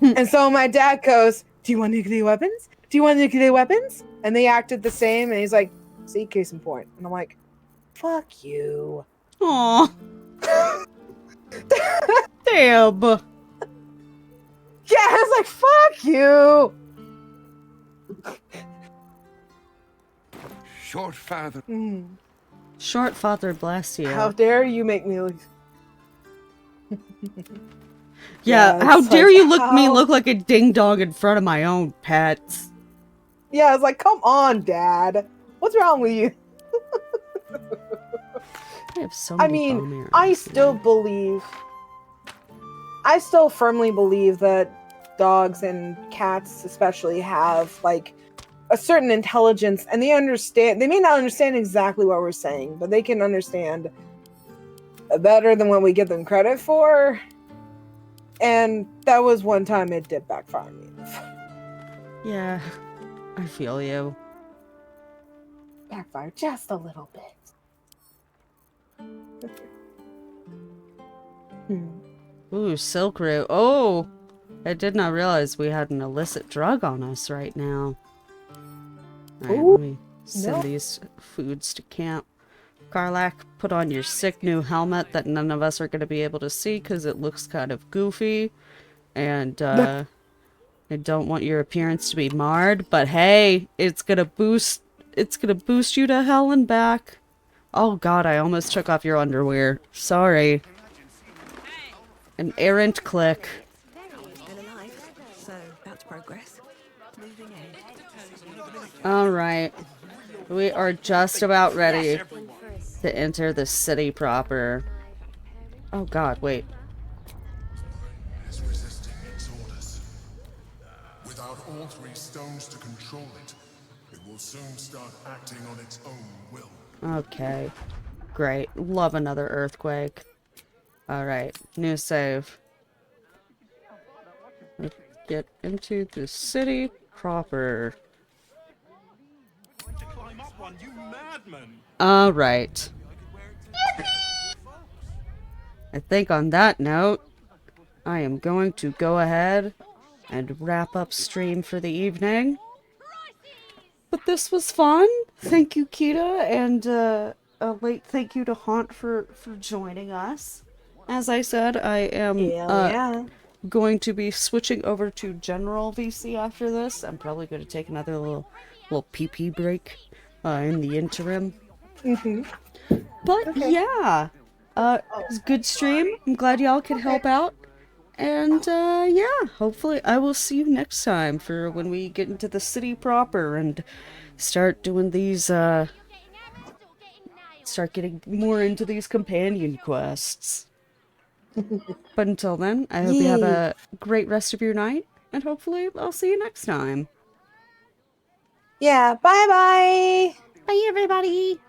And so my dad goes, "Do you want nuclear weapons? do you want nuclear weapons? And they acted the same, and he's like, see, case in point. And I'm like, fuck you. Aw. Damn. Yeah, I was like, fuck you. Short father. Short father, bless you. How dare you make me look... Yeah, Yeah, how it's dare like, you me how- look like a ding dong in front of my own pets? Yeah, I was like, come on, Dad. What's wrong with you? I have so I many mean, bone arrows. I still firmly believe that dogs and cats especially have, like, a certain intelligence, and they may not understand exactly what we're saying, but they can understand better than what we give them credit for. And that was one time it did backfire me. Yeah, I feel you. Backfire just a little bit. Ooh, Silk Root. Oh, I did not realize we had an illicit drug on us right now. Alright, let me send these foods to camp. Karlak, put on your sick new helmet that none of us are going to be able to see because it looks kind of goofy. And, I don't want your appearance to be marred, but hey, it's gonna boost you to hell and back. Oh god, I almost took off your underwear. Sorry. An errant click. So that's progress. Moving ahead. Alright. We are just about ready to enter the city proper. Oh god, wait. Is resisting its orders. Without all three stones to control it, it will soon start acting on its own will. Okay. Great. Love another earthquake. Alright. New save. Let's get into the city proper. Alright. I think on that note, I am going to go ahead and wrap up stream for the evening. But this was fun. Thank you, Kita, and a late thank you to Haunt for joining us. As I said, I am going to be switching over to General VC after this. I'm probably going to take another little pee-pee break in the interim. But yeah, it was a good stream. I'm glad y'all could help out. And yeah, hopefully I will see you next time for when we get into the city proper and start doing these, start getting more into these companion quests. But until then, I hope you have a great rest of your night, and hopefully I'll see you next time. Yeah, bye-bye! Bye, everybody!